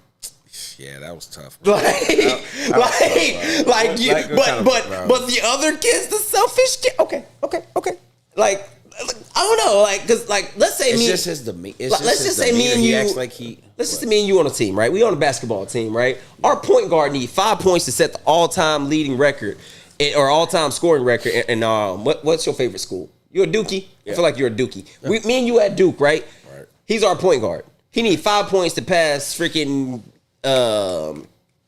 Yeah, that was tough. But the other kids, the selfish kid. Okay. Like, I don't know, like, cause like, let's say it's me. just his demeanor. Let's just say me and you. Let's just say me and you on a team, right? We on a basketball team, right? Our point guard need 5 points to set the all-time leading record or all-time scoring record. And what's your favorite school? You're a Dookie. Yeah. I feel like you're a Dookie. Yeah. Me and you at Duke, right? He's our point guard. He need 5 points to pass freaking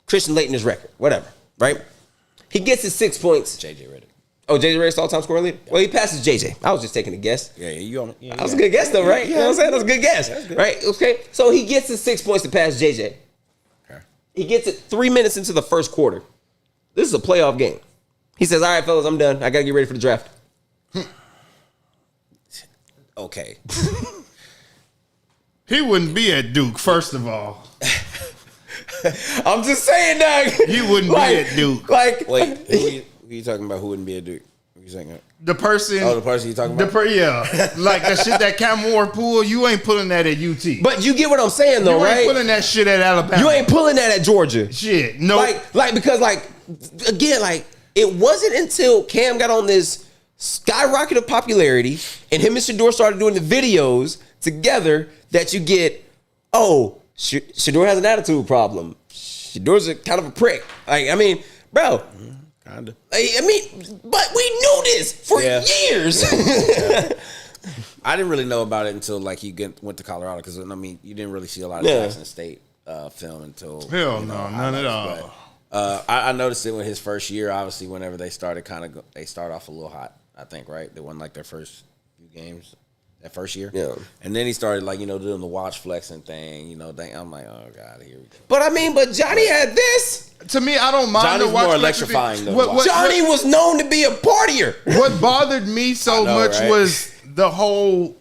Christian Laettner's record, whatever, right? He gets his 6 points. JJ Redick. Oh, JJ Redick's all-time scoring leader? Well, he passes JJ. I was just taking a guess. Yeah, that was a good guess, though, right? You know what I'm saying? That was a good guess, right? Okay, so he gets his 6 points to pass JJ. Okay. He gets it 3 minutes into the first quarter. This is a playoff game. He says, all right, fellas, I'm done. I got to get ready for the draft. Okay. He wouldn't be at Duke, first of all. I'm just saying, Doug. He wouldn't be at Duke. Wait, who you talking about who wouldn't be at Duke? What you saying? The person. Oh, the person you talking about? Yeah. Like that shit, that Cam Moore pool, you ain't pulling that at UT. But you get what I'm saying, though, right? You ain't pulling that shit at Alabama. You ain't pulling that at Georgia. Shit, no. Because again, it wasn't until Cam got on this skyrocket of popularity and him and Shador started doing the videos together that you get, Shador has an attitude problem. Shador's kind of a prick. Bro. Kinda. But we knew this for years. Yeah. I didn't really know about it until he went to Colorado because you didn't really see a lot of Jackson State film until none at all. But, I noticed it in his first year. Obviously, whenever they started, they start off a little hot. I think they won their first few games that first year. Yeah, and then he started doing the watch flexing thing. I'm like, oh god, here we go. But Johnny had this. To me, I don't mind. Johnny's more electrifying though. Johnny was known to be a partier. What bothered me so much was the whole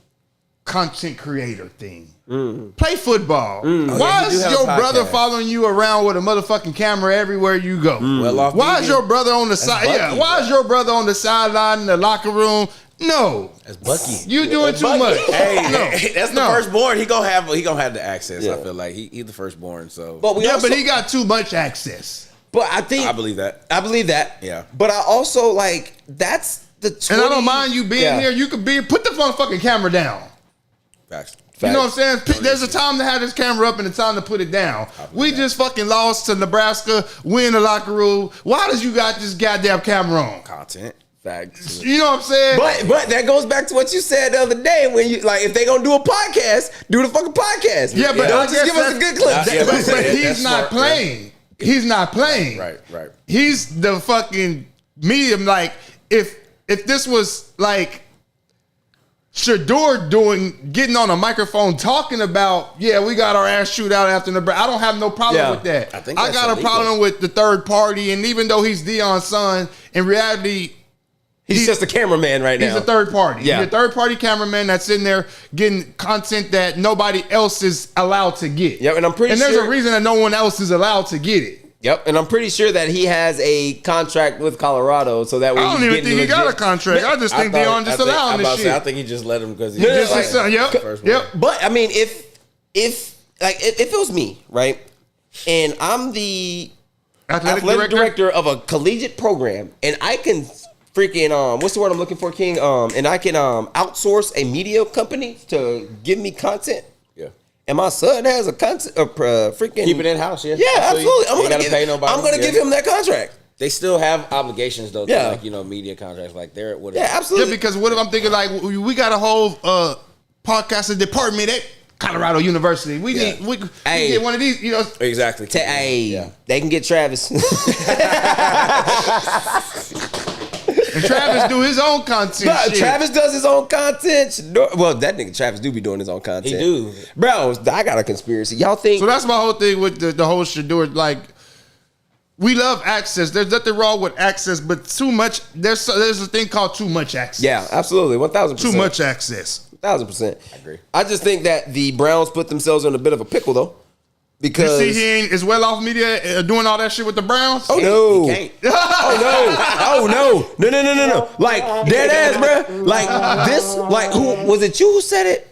content creator thing. Play football. Why is your brother following you around with a motherfucking camera everywhere you go? Why is your brother on the side? Yeah. Why is your brother on the sideline in the locker room? No, that's Bucky. You doing too much. Hey, that's the firstborn. He gonna have the access. Yeah. I feel like he's the firstborn. So, but he got too much access. But I believe that. Yeah. But I also that's the 20, and I don't mind you being here. You could put the fucking camera down. Facts. You know what I'm saying? There's a time to have this camera up and a time to put it down. We just fucking lost to Nebraska. We in the locker room. Why does you got this goddamn camera on? Content. Facts. You know what I'm saying? But that goes back to what you said the other day when you if they gonna do a podcast, do the fucking podcast. Yeah, but don't just give us a good clip. But he's not playing. He's not playing. Right. He's the fucking medium. If this was Shador getting on a microphone talking about, we got our ass shoot out after Nebraska. I don't have no problem with that. I got a problem with the third party, and even though he's Deion's son, in reality, he's just a cameraman right now. He's a third party. Yeah. He's a third party cameraman that's in there getting content that nobody else is allowed to get. Yep, and I'm pretty sure. And there's a reason that no one else is allowed to get it. Yep, and I'm pretty sure that he has a contract with Colorado, so that way I don't even think he got a contract. I just think Deion just allowing this shit. I think he just let him because he just his son. Yep. But if it was me, right, and I'm the athletic director of a collegiate program, and I can freaking what's the word I'm looking for, King? And I can outsource a media company to give me content. And my son has a freaking keep it in house. Yeah, absolutely. I'm gonna give him that contract. They still have obligations though. To media contracts they're what. Yeah, absolutely. Yeah, because what if I'm thinking we got a whole podcasting department at Colorado University. We get one of these. Exactly. They can get Travis. And Travis do his own content. Travis does his own content. Well, that nigga Travis do be doing his own content. He do. Bro, I got a conspiracy. Y'all think... So that's my whole thing with the whole Shador. We love access. There's nothing wrong with access, but too much... There's a thing called too much access. Yeah, absolutely. 1,000%. Too much access. 1,000%. I agree. I just think that the Browns put themselves in a bit of a pickle, though. Because you see, he ain't as well off media doing all that shit with the Browns. oh no, He can't. oh no. Like dead ass, bro. Like this. Like who was it? You who said it?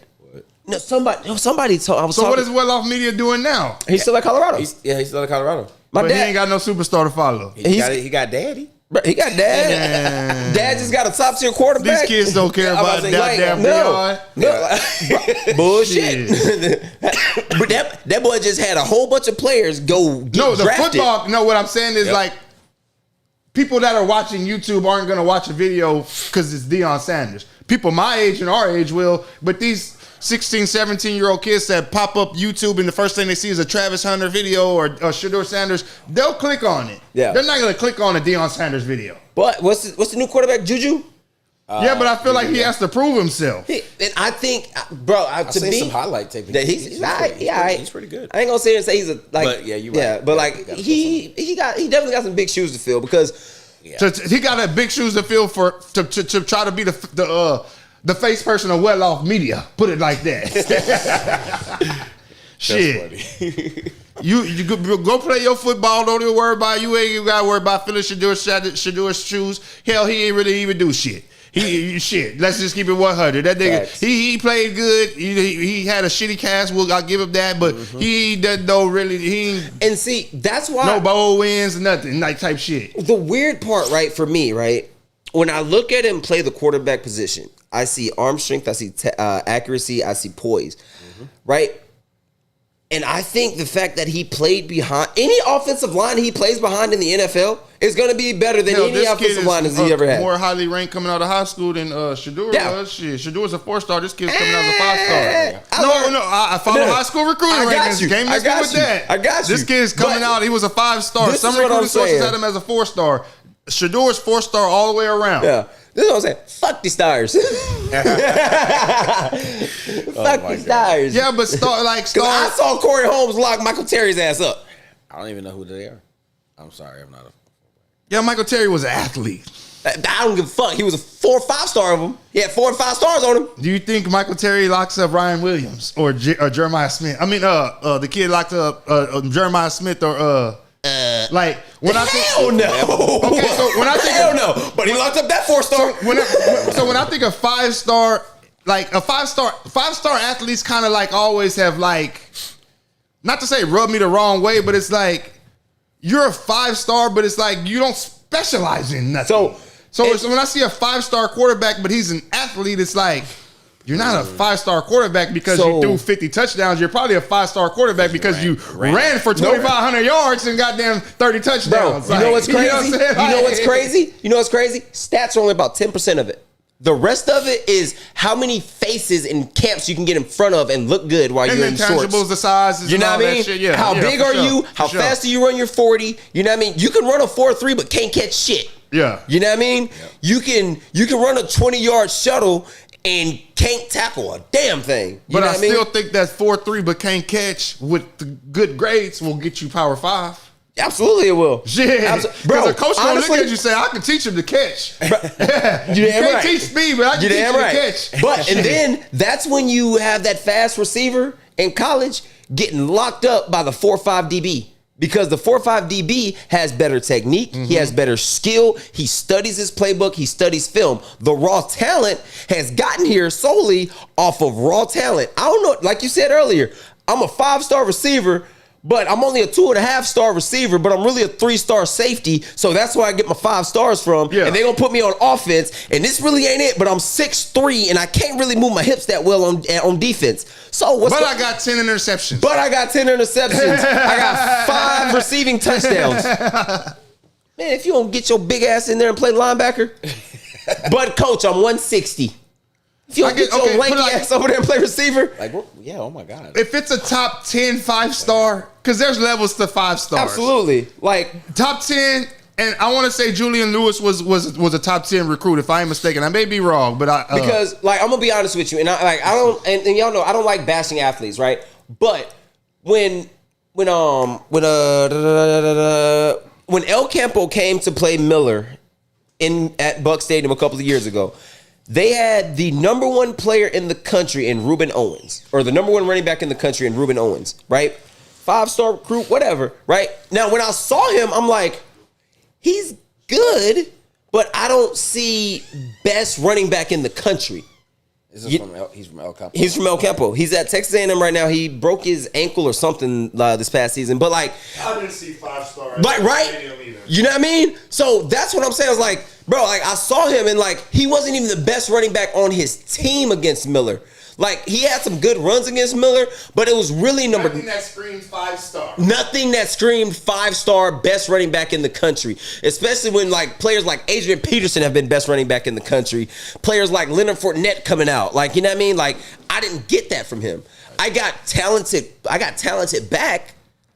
No, somebody told. I was. So talking, what is well off media doing now? He's still at Colorado. He's still in Colorado. My But dad. he ain't got no superstar to follow. He got daddy. Bro, he got dad. Dad just got a top tier quarterback. These kids don't care I'm about to say, goddamn no, bullshit. But that boy just had a whole bunch of players go get No, the drafted. football. No, what I'm saying is like people that are watching YouTube aren't going to watch a video because it's Deion Sanders. People my age and our age will, but these 16, 17-year-old kids that pop up YouTube and the first thing they see is a Travis Hunter video or Shedeur Sanders, they'll click on it. Yeah. They're not going to click on a Deion Sanders video. But what's the new quarterback, Juju? Yeah, but I feel like he has to prove himself. And I think, bro, I've to seen me, some highlight tape. that he's pretty good. I ain't gonna sit here and say he's a like. But, yeah, you right. Yeah, but Yeah, like he he definitely got some big shoes to fill because He got a big shoes to fill to try to be the face person of well off media. Put it like that. Shit. You go play your football. Don't even worry about you. Ain't got to worry about filling Shedeur's shoes. Hell, he ain't really even do shit. Shit. Let's just keep it 100. That nigga, he played good. He had a shitty cast. I'll give him that. But he doesn't know really. He and see that's why no bowl wins, nothing like type shit. the weird part, right, for me, right, when I look at him play the quarterback position, I see arm strength, I see accuracy, I see poise, right? And I think the fact that he played behind any offensive line he plays behind in the NFL is going to be better than any offensive line as he ever had. More highly ranked coming out of high school than Shedeur was. Shit, Shedeur's a 4-star. This kid's coming out as a 5-star. I follow high school recruiting rankings. Can't miss me with that. I got you. This kid's coming out. He was a 5-star. Some recruiting sources had him as a 4-star. Shedeur's 4-star all the way around. Yeah. This is what I'm saying. Fuck these stars. Fuck these stars. Yeah, but I saw Corey Holmes lock Michael Terry's ass up. I don't even know who they are. I'm sorry, I'm not a. Yeah, Michael Terry was an athlete. I don't give a fuck. He was a 4 or 5-star of him. He had 4 and 5 stars on him. Do you think Michael Terry locks up Ryan Williams or Jeremiah Smith? I mean, the kid locked up Jeremiah Smith or like when I think hell no. Okay, so when I think hell no, but he locked up that 4-star. So when I think of 5-star, like a 5-star athletes kind of like always have like, not to say rub me the wrong way, but it's like you're a 5-star, but it's like you don't specialize in nothing. So when I see a 5-star quarterback, but he's an athlete, it's like you're not a 5-star quarterback because you threw 50 touchdowns. You're probably a 5-star quarterback because you ran for 2,500 yards and goddamn 30 touchdowns. Bro, you know what's crazy? You know what's crazy? You know what's crazy? Stats are only about 10% of it. The rest of it is how many faces and camps you can get in front of and look good while you're in shorts. Intangibles, the sizes, you know what I mean? Shit. Yeah, how big are you? How fast do you run your 40? You know what I mean? You can run a 4.3 but can't catch shit. Yeah. You know what I mean? Yeah. You can run a 20-yard shuttle and can't tackle a damn thing. But I still think that 4.3 but can't catch with the good grades will get you Power 5. Absolutely it will. Yeah. Bro, a coach gonna look at you and say, I can teach him to catch. You can't teach speed, but I can teach him to catch. But and then that's when you have that fast receiver in college getting locked up by the 4.5 DB. Because the 4.5 DB has better technique, he has better skill, he studies his playbook, he studies film. The raw talent has gotten here solely off of raw talent. I don't know, like you said earlier, I'm a 5-star receiver, but I'm only a 2.5-star receiver, but I'm really a 3-star safety, so that's where I get my 5 stars from. Yeah. And they're gonna put me on offense, and this really ain't it, but I'm 6'3", and I can't really move my hips that well on defense. So I got 10 interceptions. I got 5 receiving touchdowns. Man, if you don't get your big ass in there and play linebacker, but coach, I'm 160. If you don't get your lanky ass over there and play receiver. Oh my God. If it's a top 10 5-star, because there's levels to 5 stars. Absolutely. Like top 10, and I want to say Julian Lewis was a top 10 recruit, if I ain't mistaken. I may be wrong, but because like I'm gonna be honest with you, and I don't and y'all know I don't like bashing athletes, right? But when El Campo came to play Miller at Buck Stadium a couple of years ago, they had the number 1 player in the country in Reuben Owens, or the number 1 running back in the country in Reuben Owens, right? 5-star recruit, whatever, right? Now, when I saw him, I'm like, he's good, but I don't see best running back in the country. He's from El Campo. He's from El Campo. He's at Texas A&M right now. He broke his ankle or something this past season. But like, I didn't see 5-star. Like, right? You know what I mean? So that's what I'm saying. I was like, bro, like I saw him and like he wasn't even the best running back on his team against Miller. Like he had some good runs against Miller, but it was really nothing that screamed 5-star. Nothing that screamed 5-star best running back in the country. Especially when like players like Adrian Peterson have been best running back in the country. Players like Leonard Fournette coming out. Like, you know what I mean? Like I didn't get that from him. I got talented back.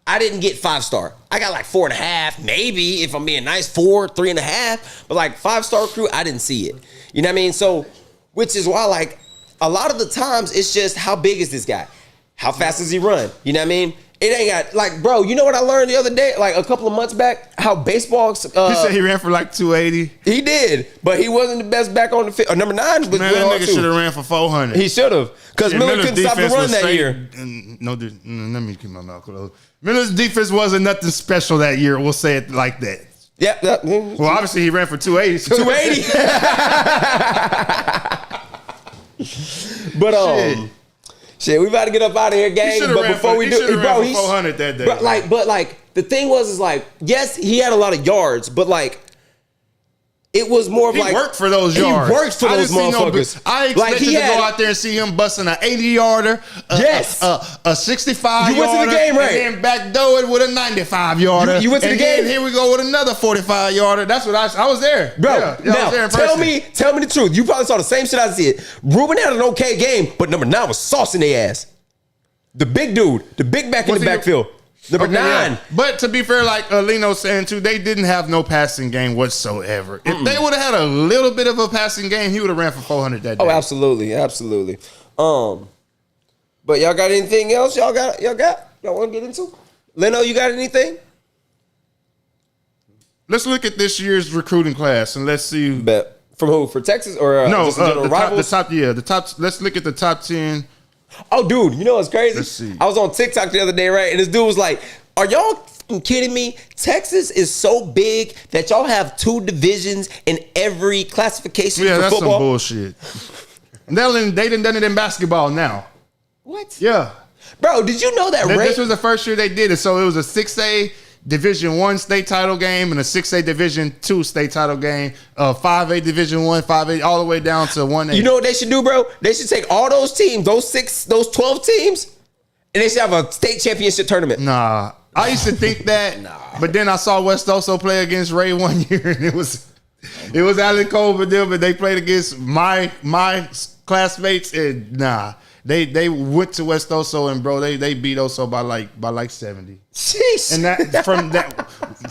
I didn't get 5-star. I got like 4.5, maybe if I'm being nice, 4, 3.5. But like 5-star recruit, I didn't see it. You know what I mean? So, which is why like a lot of the times it's just how big is this guy? How fast does he run? You know what I mean? It ain't got like, bro. You know what I learned the other day, like a couple of months back, how baseball. He said he ran for like 280. He did, but he wasn't the best back on the field. Number 9 was man, that nigga should have ran for 400. He should have, because Miller couldn't stop the run that year. No, let me keep my mouth closed. Miller's defense wasn't nothing special that year. We'll say it like that. Yeah. Well, obviously he ran for 280. So 280. But shit, we about to get up out of here, gang. But before we do, bro, he's 400 that day. But like the thing was like, yes, he had a lot of yards, but like it was more of he worked for those yards. He worked for those motherfuckers. I expected to go out there and see him busting an 80-yarder, yes, a 65-yarder. You went to the game, right? And then backdoor it with a 95-yarder. You went to the game. And here we go with another 45-yarder. That's what I was there, bro. Yeah, now I was there in tell person. me the truth. You probably saw the same shit I did. Ruben had an okay game, but number 9 was saucing their ass. The big dude, the big back in the backfield. Number 9. Yeah. But to be fair, like Lino's saying too, they didn't have no passing game whatsoever. If they would have had a little bit of a passing game, he would have ran for 400 that day. Oh, absolutely. But y'all got anything else? Y'all want to get into? Lino, you got anything? Let's look at this year's recruiting class and let's see. Bet. From who? For Texas or no? Just the top. Let's look at the top 10. Oh, dude, you know what's crazy? Let's see. I was on TikTok the other day, right? And this dude was like, are y'all fucking kidding me? Texas is so big that y'all have 2 divisions in every classification for that's football? some bullshit. They done it in basketball now. What? Yeah. Bro, did you know that This was the first year they did it. So it was a 6A Division 1 state title game and a 6A Division 2 state title game, 5A Division 1, 5A, all the way down to 1A. You know what they should do, bro? They should take all those teams, those 12 teams, and they should have a state championship tournament. Nah. I used to think that, but then I saw West Oso play against Ray one year, and it was Allen Cole with them, but they played against my classmates, and nah. They went to West Oso and bro, they beat Oso by like 70. Jeez. And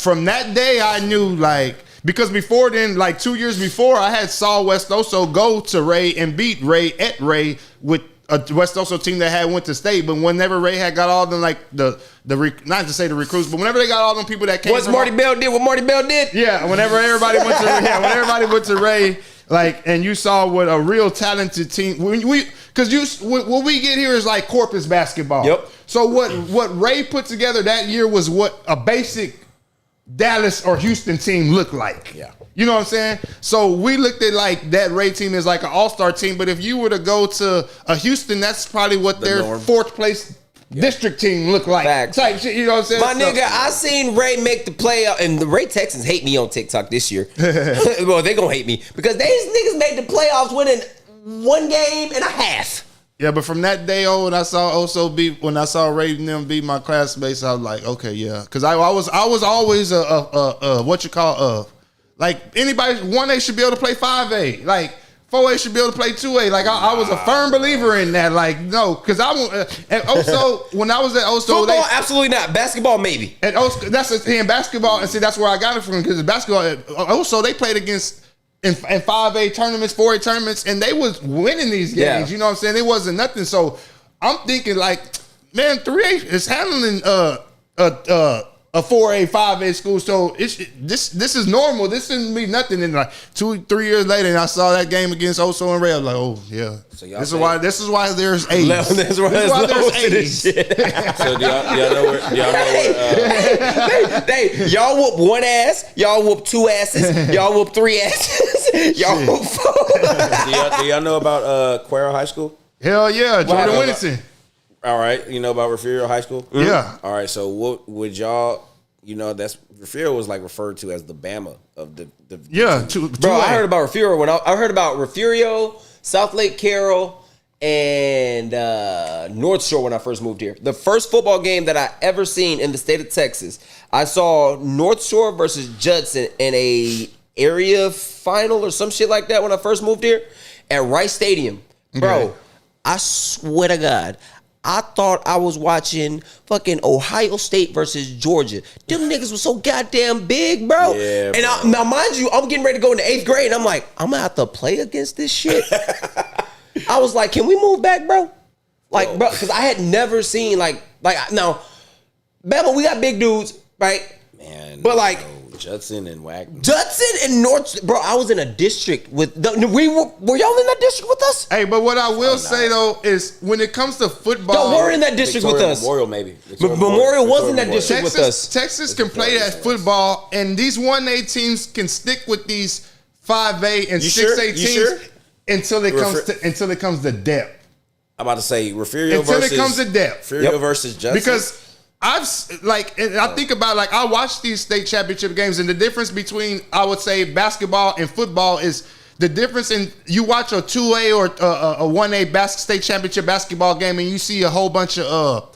from that day I knew, like, because before then, like 2 years before, I had saw West Oso go to Ray and beat Ray at Ray with a West Oso team that had went to state. But whenever Ray had got all them, like the not to say the recruits, but whenever they got all them people that came, what Marty Bell did? Yeah, whenever everybody went to Ray, like, and you saw what a real talented team what we get here is like Corpus basketball. Yep. So what Ray put together that year was what a basic Dallas or Houston team looked like. Yeah. You know what I'm saying? So we looked at like that Ray team is like an all-star team, but if you were to go to a Houston, that's probably what their norm. 4th place district team look like. Facts. Type shit, you know what I'm saying? My nigga, I seen Ray make the playoff, and the Ray Texans hate me on TikTok this year. Well, they gonna hate me because these niggas made the playoffs winning 1 game and a half. Yeah, but from that day on, when I saw Ray and them beat my classmates, I was like, okay, yeah, because I was always like anybody 1A should be able to play 5A, like 4A should be able to play 2A. Like I was a firm believer in that. Like no, because and also when I was at Oso, football absolutely not. Basketball maybe. And Oso, that's the thing, basketball, and see that's where I got it from because basketball. Also, they played against. In 5A tournaments, 4A tournaments, and they was winning these games. Yeah. You know what I'm saying? It wasn't nothing. So I'm thinking like, man, 3A is handling a 4A, 5A school. So this is normal. This shouldn't be nothing. And like 2-3 years later, and I saw that game against Oso and Ray. I was like, oh yeah. So this is why there's A's. That's why there's A's. So do y'all know where? Hey, y'all whoop one ass. Y'all whoop two asses. Y'all whoop three asses. Y'all whoop four. Do y'all know about Cuero High School? Hell yeah, Jordan Winston. All right, you know about Refugio High School? Yeah. All right, so what would y'all, that's Refugio was like referred to as the Bama of the yeah. Bro, I heard about Refugio when I heard about Refugio, South Lake Carroll, and North Shore when I first moved here. The first football game that I ever seen in the state of Texas, I saw North Shore versus Judson in a area final or some shit like that when I first moved here at Rice Stadium. Bro, okay. I swear to God, I thought I was watching fucking Ohio State versus Georgia. Them niggas was so goddamn big, bro. Yeah, bro. And now, mind you, I'm getting ready to go into 8th grade, and I'm like, I'm gonna have to play against this shit. I was like, can we move back, bro? Like, bro, because I had never seen like now, Bama, we got big dudes, right? Man, but like. Judson and Wagner. Judson and North, bro. I was in a district with. Were y'all in that district with us? Hey, but what I will say though is when it comes to football, y'all were in that district Victoria with us. Memorial, maybe. Memorial was in that district with us. Texas can play that football, and these 1A teams can stick with these 5A and 6A teams until it comes to depth. I'm about to say Refugio versus. Until it comes to depth. Refugio versus Judson. Because. I think about I watch these state championship games, and the difference between I would say basketball and football is the difference in you watch a 2A or a 1A state championship basketball game, and you see a whole bunch of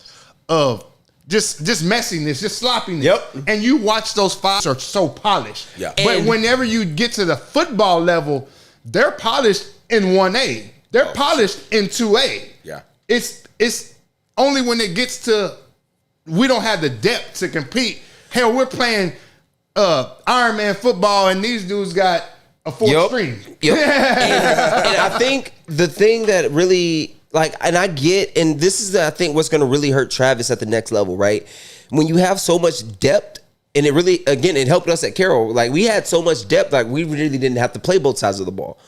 just messiness, just sloppiness. Yep. And you watch those fives are so polished. Yeah. But whenever you get to the football level, they're polished in 1A. They're polished in 2A. Yeah. It's only when it gets to we don't have the depth to compete. Hell, we're playing Iron Man football, and these dudes got a fourth string. Yep. and I think the thing that really, and I get, and this is, I think, what's going to really hurt Travis at the next level, right? When you have so much depth, and it really, again, it helped us at Carroll. Like, we had so much depth, like, we really didn't have to play both sides of the ball.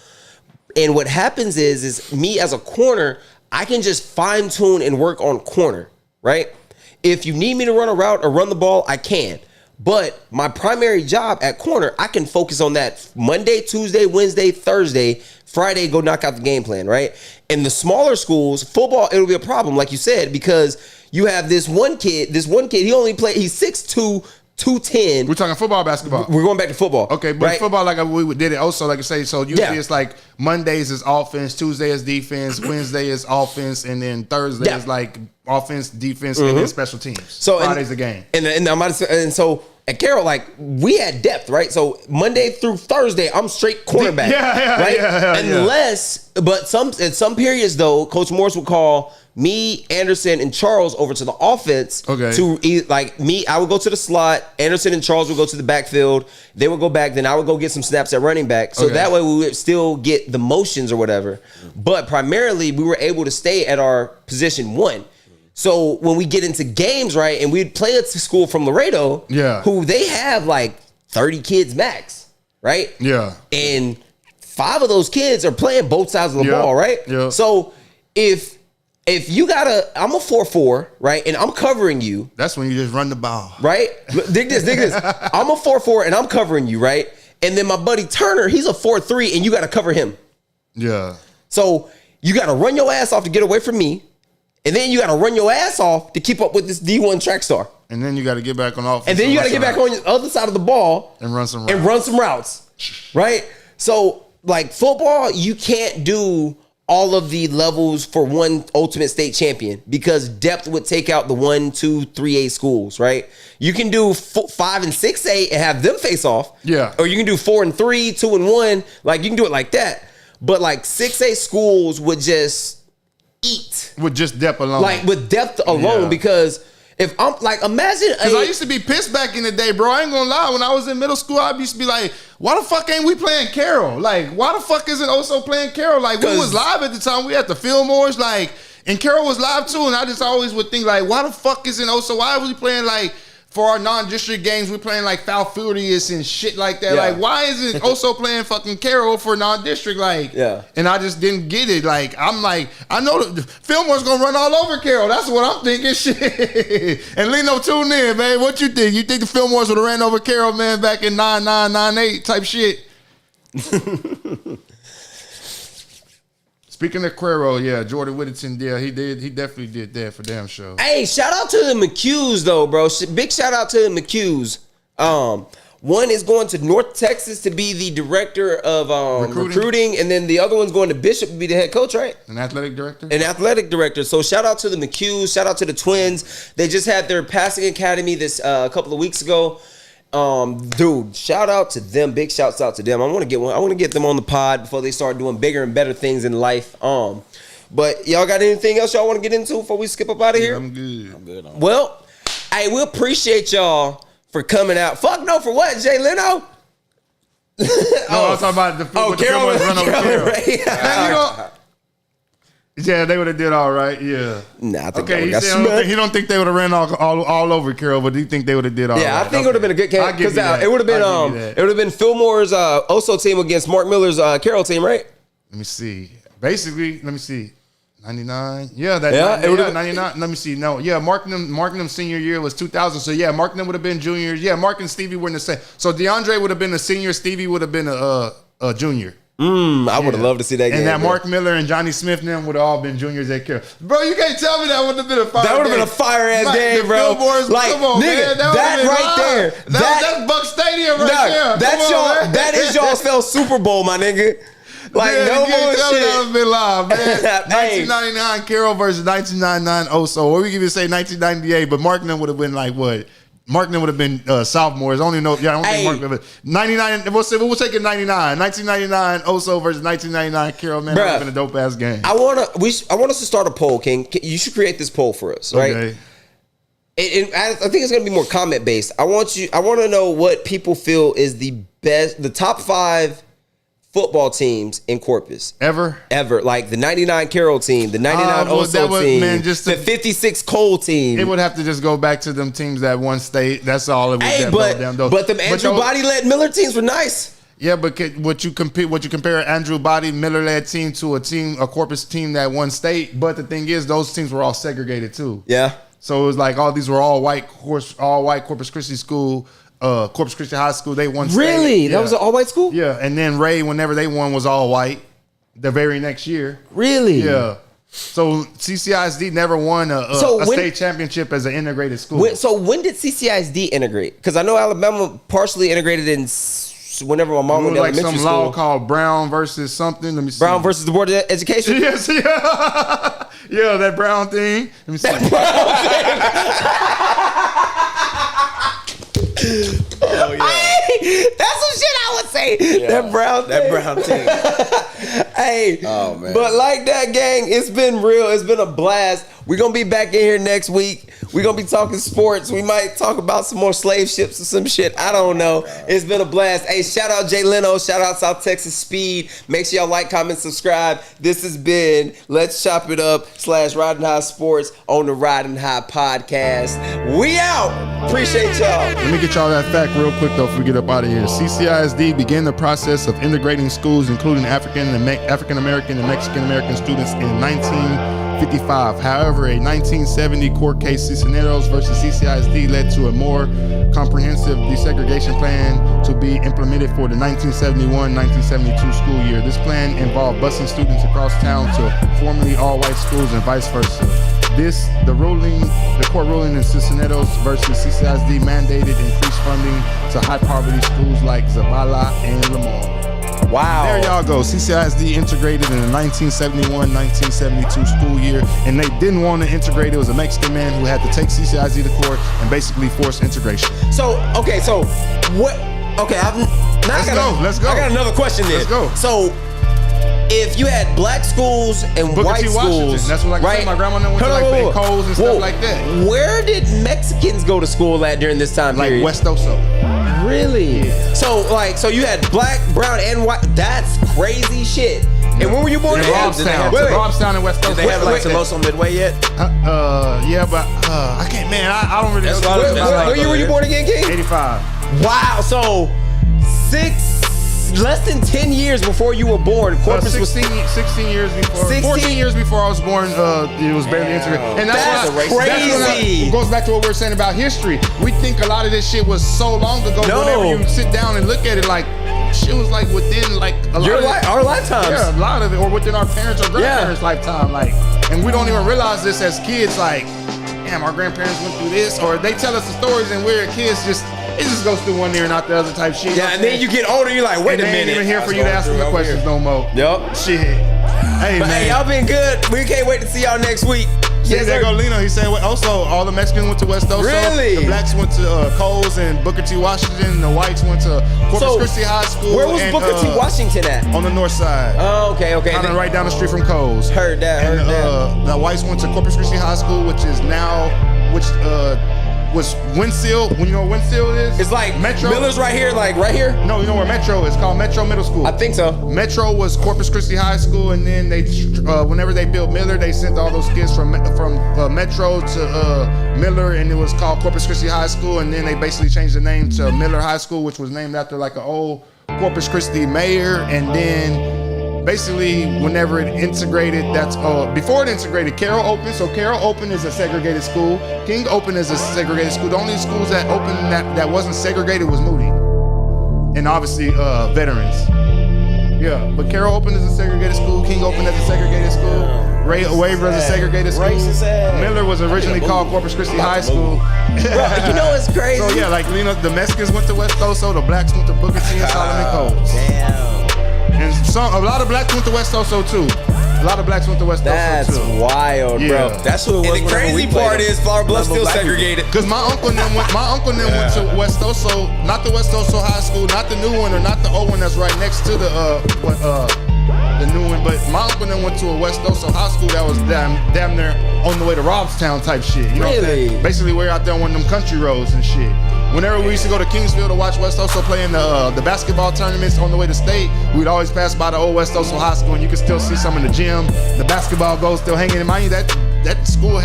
And what happens is me as a corner, I can just fine-tune and work on corner, right? If you need me to run a route or run the ball, I can. But my primary job at corner, I can focus on that Monday, Tuesday, Wednesday, Thursday, Friday, go knock out the game plan, right? In the smaller schools, football, it'll be a problem, like you said, because you have this one kid, he's 6'2", 210. We're talking football, basketball. We're going back to football. Okay, but right? football, like we did it also, like I say, so usually it's like Mondays is offense, Tuesday is defense, Wednesday is offense, and then Thursday is like offense, defense, and then special teams. So Friday's a game. And so at Carroll, like, we had depth, right? So Monday through Thursday, I'm straight cornerback. But in some periods though, Coach Morris would call me, Anderson, and Charles over to the offense. Okay. I would go to the slot. Anderson and Charles would go to the backfield. They would go back. Then I would go get some snaps at running back. So that way we would still get the motions or whatever. But primarily, we were able to stay at our position 1. So when we get into games, right, and we'd play at school from Laredo, who they have like 30 kids max, right? Yeah. And 5 of those kids are playing both sides of the ball, right? Yeah. So if you I'm a 4-4, right, and I'm covering you. That's when you just run the ball. Right? Dig this. I'm a 4-4 and I'm covering you, right? And then my buddy Turner, he's a 4-3 and you got to cover him. Yeah. So you got to run your ass off to get away from me. And then you got to run your ass off to keep up with this D1 track star. And then you got to get back on offense. And then you got to get back on the other side of the ball. And run some routes. Right? So, like, football, you can't do all of the levels for one ultimate state champion because depth would take out the 1, 2, 3A schools, right? You can do 5 and 6A and have them face off. Yeah. Or you can do 4 and 3, 2 and 1. Like, you can do it like that. But, like, 6A schools would just eat. With just depth alone. Like, with depth alone, because if I'm, like, imagine. Because I used to be pissed back in the day, bro. I ain't gonna lie. When I was in middle school, I used to be like, why the fuck ain't we playing Carroll? Like, why the fuck isn't Oso playing Carroll? Like, we was live at the time. We had the Fillmores, like, and Carroll was live too. And I just always would think, like, why the fuck isn't Oso? Why was he playing, like, for our non-district games, we're playing like Foul Furious and shit like that. Yeah. Like, why isn't also playing fucking Carroll for non-district? Like, Yeah. And I just didn't get it. Like, I'm like, I know the Fillmore's gonna run all over Carroll. That's what I'm thinking. Shit. And Lino, tune in, man. What you think? You think the Fillmores would have ran over Carroll, man, back in 9998 type shit? Speaking of Carroll, yeah, Jordan Whittington, yeah, he definitely did that for damn sure. Hey, shout out to the McHughes though, bro. Big shout out to the McHughes. One is going to North Texas to be the director of recruiting, and then the other one's going to Bishop to be the head coach, right? An athletic director? An athletic director. So shout out to the McHughes. Shout out to the Twins. They just had their passing academy this a couple of weeks ago. Dude, shout out to them. Big shouts out to them. I want to get one. I want to get them on the pod before they start doing bigger and better things in life. But y'all got anything else y'all want to get into before we skip up out of here? I'm good. I'm good. Well, hey, we appreciate y'all for coming out. Fuck no, for what? Jay Leno? No, I was talking about the Carroll run over Carroll. Right? Yeah, they would have did all right. Yeah. Nah, I think Okay, he don't think they would have ran all over Carroll, but do you think they would have did all right? Yeah, I think it would have been a good game because it would have been Fillmore's Oso team against Mark Miller's Carroll team, right? Let me see. Basically, let me see. 99. Yeah, it would have 99. Let me see. No, yeah, Marknam senior year was 2000. So yeah, Marknam would have been juniors. Yeah, Mark and Stevie were in the same. So DeAndre would have been a senior. Stevie would have been a junior. I would have loved to see that game. And that Mark Miller and Johnny Smith and them would have all been juniors at Carroll. Bro, you can't tell me that wouldn't have been a fire That would have game. been a fire ass game, bro. Like, come on, nigga, man. that right there. That's Buck Stadium right there. That's y'all. That is y'all's fell Super Bowl, my nigga. Like, yeah, no you can't tell me that bullshit. was been live, man. Hey. 1999 Carroll versus 1999 Oso. Or we can even say 1998, but Markman would have been like what? Markman would have been sophomores. I don't think Markman. 99. We'll take it 99. 1999 Oso versus 1999 Carroll. Man, that would have been a dope ass game. I want us to start a poll, King. You should create this poll for us, right? Okay. I think it's gonna be more comment based. I want to know what people feel is the best, the top 5 football teams in Corpus Ever. Like the 99 Carroll team, the 99 Oso team, the 56 Cole team. It would have to just go back to them teams that won state. That's all it would but them Andrew Body-led Miller teams were nice. Yeah, but what you compare an Andrew Body Miller-led team to a Corpus team that won state, but the thing is those teams were all segregated too. Yeah. So it was like all these were all white Corpus Christi school, Corpus Christi High School. They won state. Really? Yeah. That was an all-white school? Yeah, and then Ray, whenever they won, was all white. The very next year. Really? Yeah. So CCISD never won a state championship as an integrated school. When did CCISD integrate? Because I know Alabama partially integrated in whenever my mom went to elementary some school. law called Brown versus something. Let me see. Brown versus the Board of Education? Yes, yeah. Yeah, that Brown thing. Let me see. Oh yeah, that's some shit I would say. Yeah. That Brown team. Hey, oh man. But like that, gang, it's been real. It's been a blast. We're gonna be back in here next week. We're gonna be talking sports. We might talk about some more slave ships or some shit. I don't know. It's been a blast. Hey, shout out Jay Leno. Shout out South Texas Speed. Make sure y'all like, comment, subscribe. This has been Let's Chop It Up / Ridin High Sports on the Ridin High podcast. We out. Appreciate y'all. Let me get y'all that fact real quick though before we get up out of here. CCISD began the process of integrating schools, including African American and Mexican American students in 1955. However, a 1970 court case, Cisneros versus CCISD, led to a more comprehensive desegregation plan to be implemented for the 1971-1972 school year. This plan involved busing students across town to formerly all-white schools and vice versa. The court ruling in Cisneros versus CCISD mandated increased funding to high poverty schools like Zabala and Lamar. Wow. There y'all go. CCISD integrated in the 1971-1972 school year, and they didn't want to integrate. It was a Mexican man who had to take CCISD to court and basically force integration. Let's go. I got another question there. Let's go. So, if you had black schools and Booker white T. Washington. schools, That's what right? My grandma went to like Coles and stuff like that. Where did Mexicans go to school at during this time period? Like West Oso. Really? So you had black, brown, and white. That's crazy shit. And when were you born In again? Robstown. Wait. Robstown and West Did Coast. they have like wait. Tomoso Midway yet? Yeah, but I can't. Man, I don't really. That's know. a lot of- That's What year were you born again, King? 85. Wow. So less than 10 years before you were born, Corpus was 16 years before. 16? 14 years before I was born, it was barely integrated. And That's crazy. It goes back to what we're saying about history. We think a lot of this shit was so long ago. No. Whenever you sit down and look at it, like, shit was like within like a lot of our lifetimes. Yeah, a lot of it, or within our parents or grandparents' lifetime. Like, and we don't even realize this as kids. Like, damn, our grandparents went through this, or they tell us the stories, and we're kids it just goes through one ear and out the other type shit. Yeah, and then you get older, you're like, wait and a they ain't minute. even here for you to ask them the questions no more. Yup. Shit. Hey, But man. hey, y'all been good. We can't wait to see y'all next week. See, Yes, there sir. go Lino. He said, also, all the Mexicans went to West Oso. Really? The blacks went to Coles and Booker T. Washington. The whites went to Corpus Christi High School. Where was and, Booker T. Washington at? On the north side. Oh, okay. Kind of right down the street from Coles. Heard that. The whites went to Corpus Christi High School, which is now, was Winfield. When you know what Winfield is? It's like Metro. Miller's right here, like right here. No, you know where Metro is? It's called Metro Middle School. I think so. Metro was Corpus Christi High School, and then they, whenever they built Miller, they sent all those kids from Metro to Miller, and it was called Corpus Christi High School, and then they basically changed the name to Miller High School, which was named after like an old Corpus Christi mayor, and then basically whenever it integrated, before it integrated, Carroll opened. So Carroll opened as a segregated school. King opened as a segregated school. The only schools that opened that wasn't segregated was Moody, and obviously veterans. Yeah, but Carroll opened as a segregated school. King opened as a segregated school. Waver as a segregated school. Racist ass. Miller was originally called Corpus Christi High School. Bro, you know it's crazy. So yeah, like the Mexicans went to West Oso, the blacks went to Booker T and Solomon Coles. Damn. And a lot of blacks went to West Oso too. A lot of blacks went to West That's Oso too. wild, Yeah. bro. That's who it was. And the whenever we crazy played part them. is Flower Bluff Number still black people. segregated. Cause my uncle and them went to West Oso, not the West Oso High School, not the new one or not the old one that's right next to the new one, but my uncle and them went to a West Oso High School that was damn near on the way to Robstown type shit. You know what I'm Really? saying? Basically, we're out there on one of them country roads and shit. Whenever we used to go to Kingsville to watch West Oso play in the basketball tournaments on the way to state, we'd always pass by the old West Oso High School, and you could still see some in the gym. The basketball goals still hanging. And mind you, that school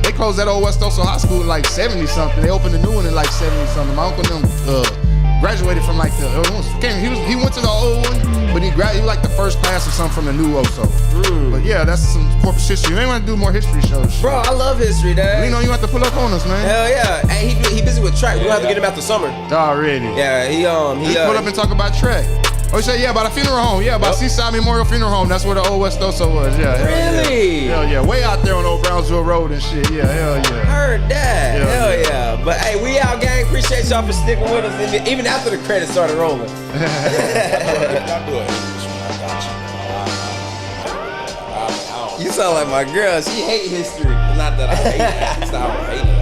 they closed that old West Oso High School in like 70 something. They opened a new one in like 70 something. My uncle and them graduated from like he went to the old one, but he was like the first class or something from the new Oso. But yeah, that's some Corpus history. You ain't want to do more history shows, Bro, I love history, dad. You know you have to pull up on us, man. Hell yeah. And he busy with track. We're gonna have to get him after summer. Already. Yeah, he Pull up and talk about track. Oh, you said, yeah, by the funeral home. Yeah, by Seaside Memorial Funeral Home. That's where the old West Oso was. Yeah. Really? Hell yeah. Way out there on Old Brownsville Road and shit. Yeah, hell yeah. Heard that. Yeah, Hell yeah. yeah. But hey, we out, gang. Appreciate y'all for sticking with us even after the credits started rolling. Y'all do it. I don't. You sound like my girl. She hate history. Not that I hate it. I don't hate it.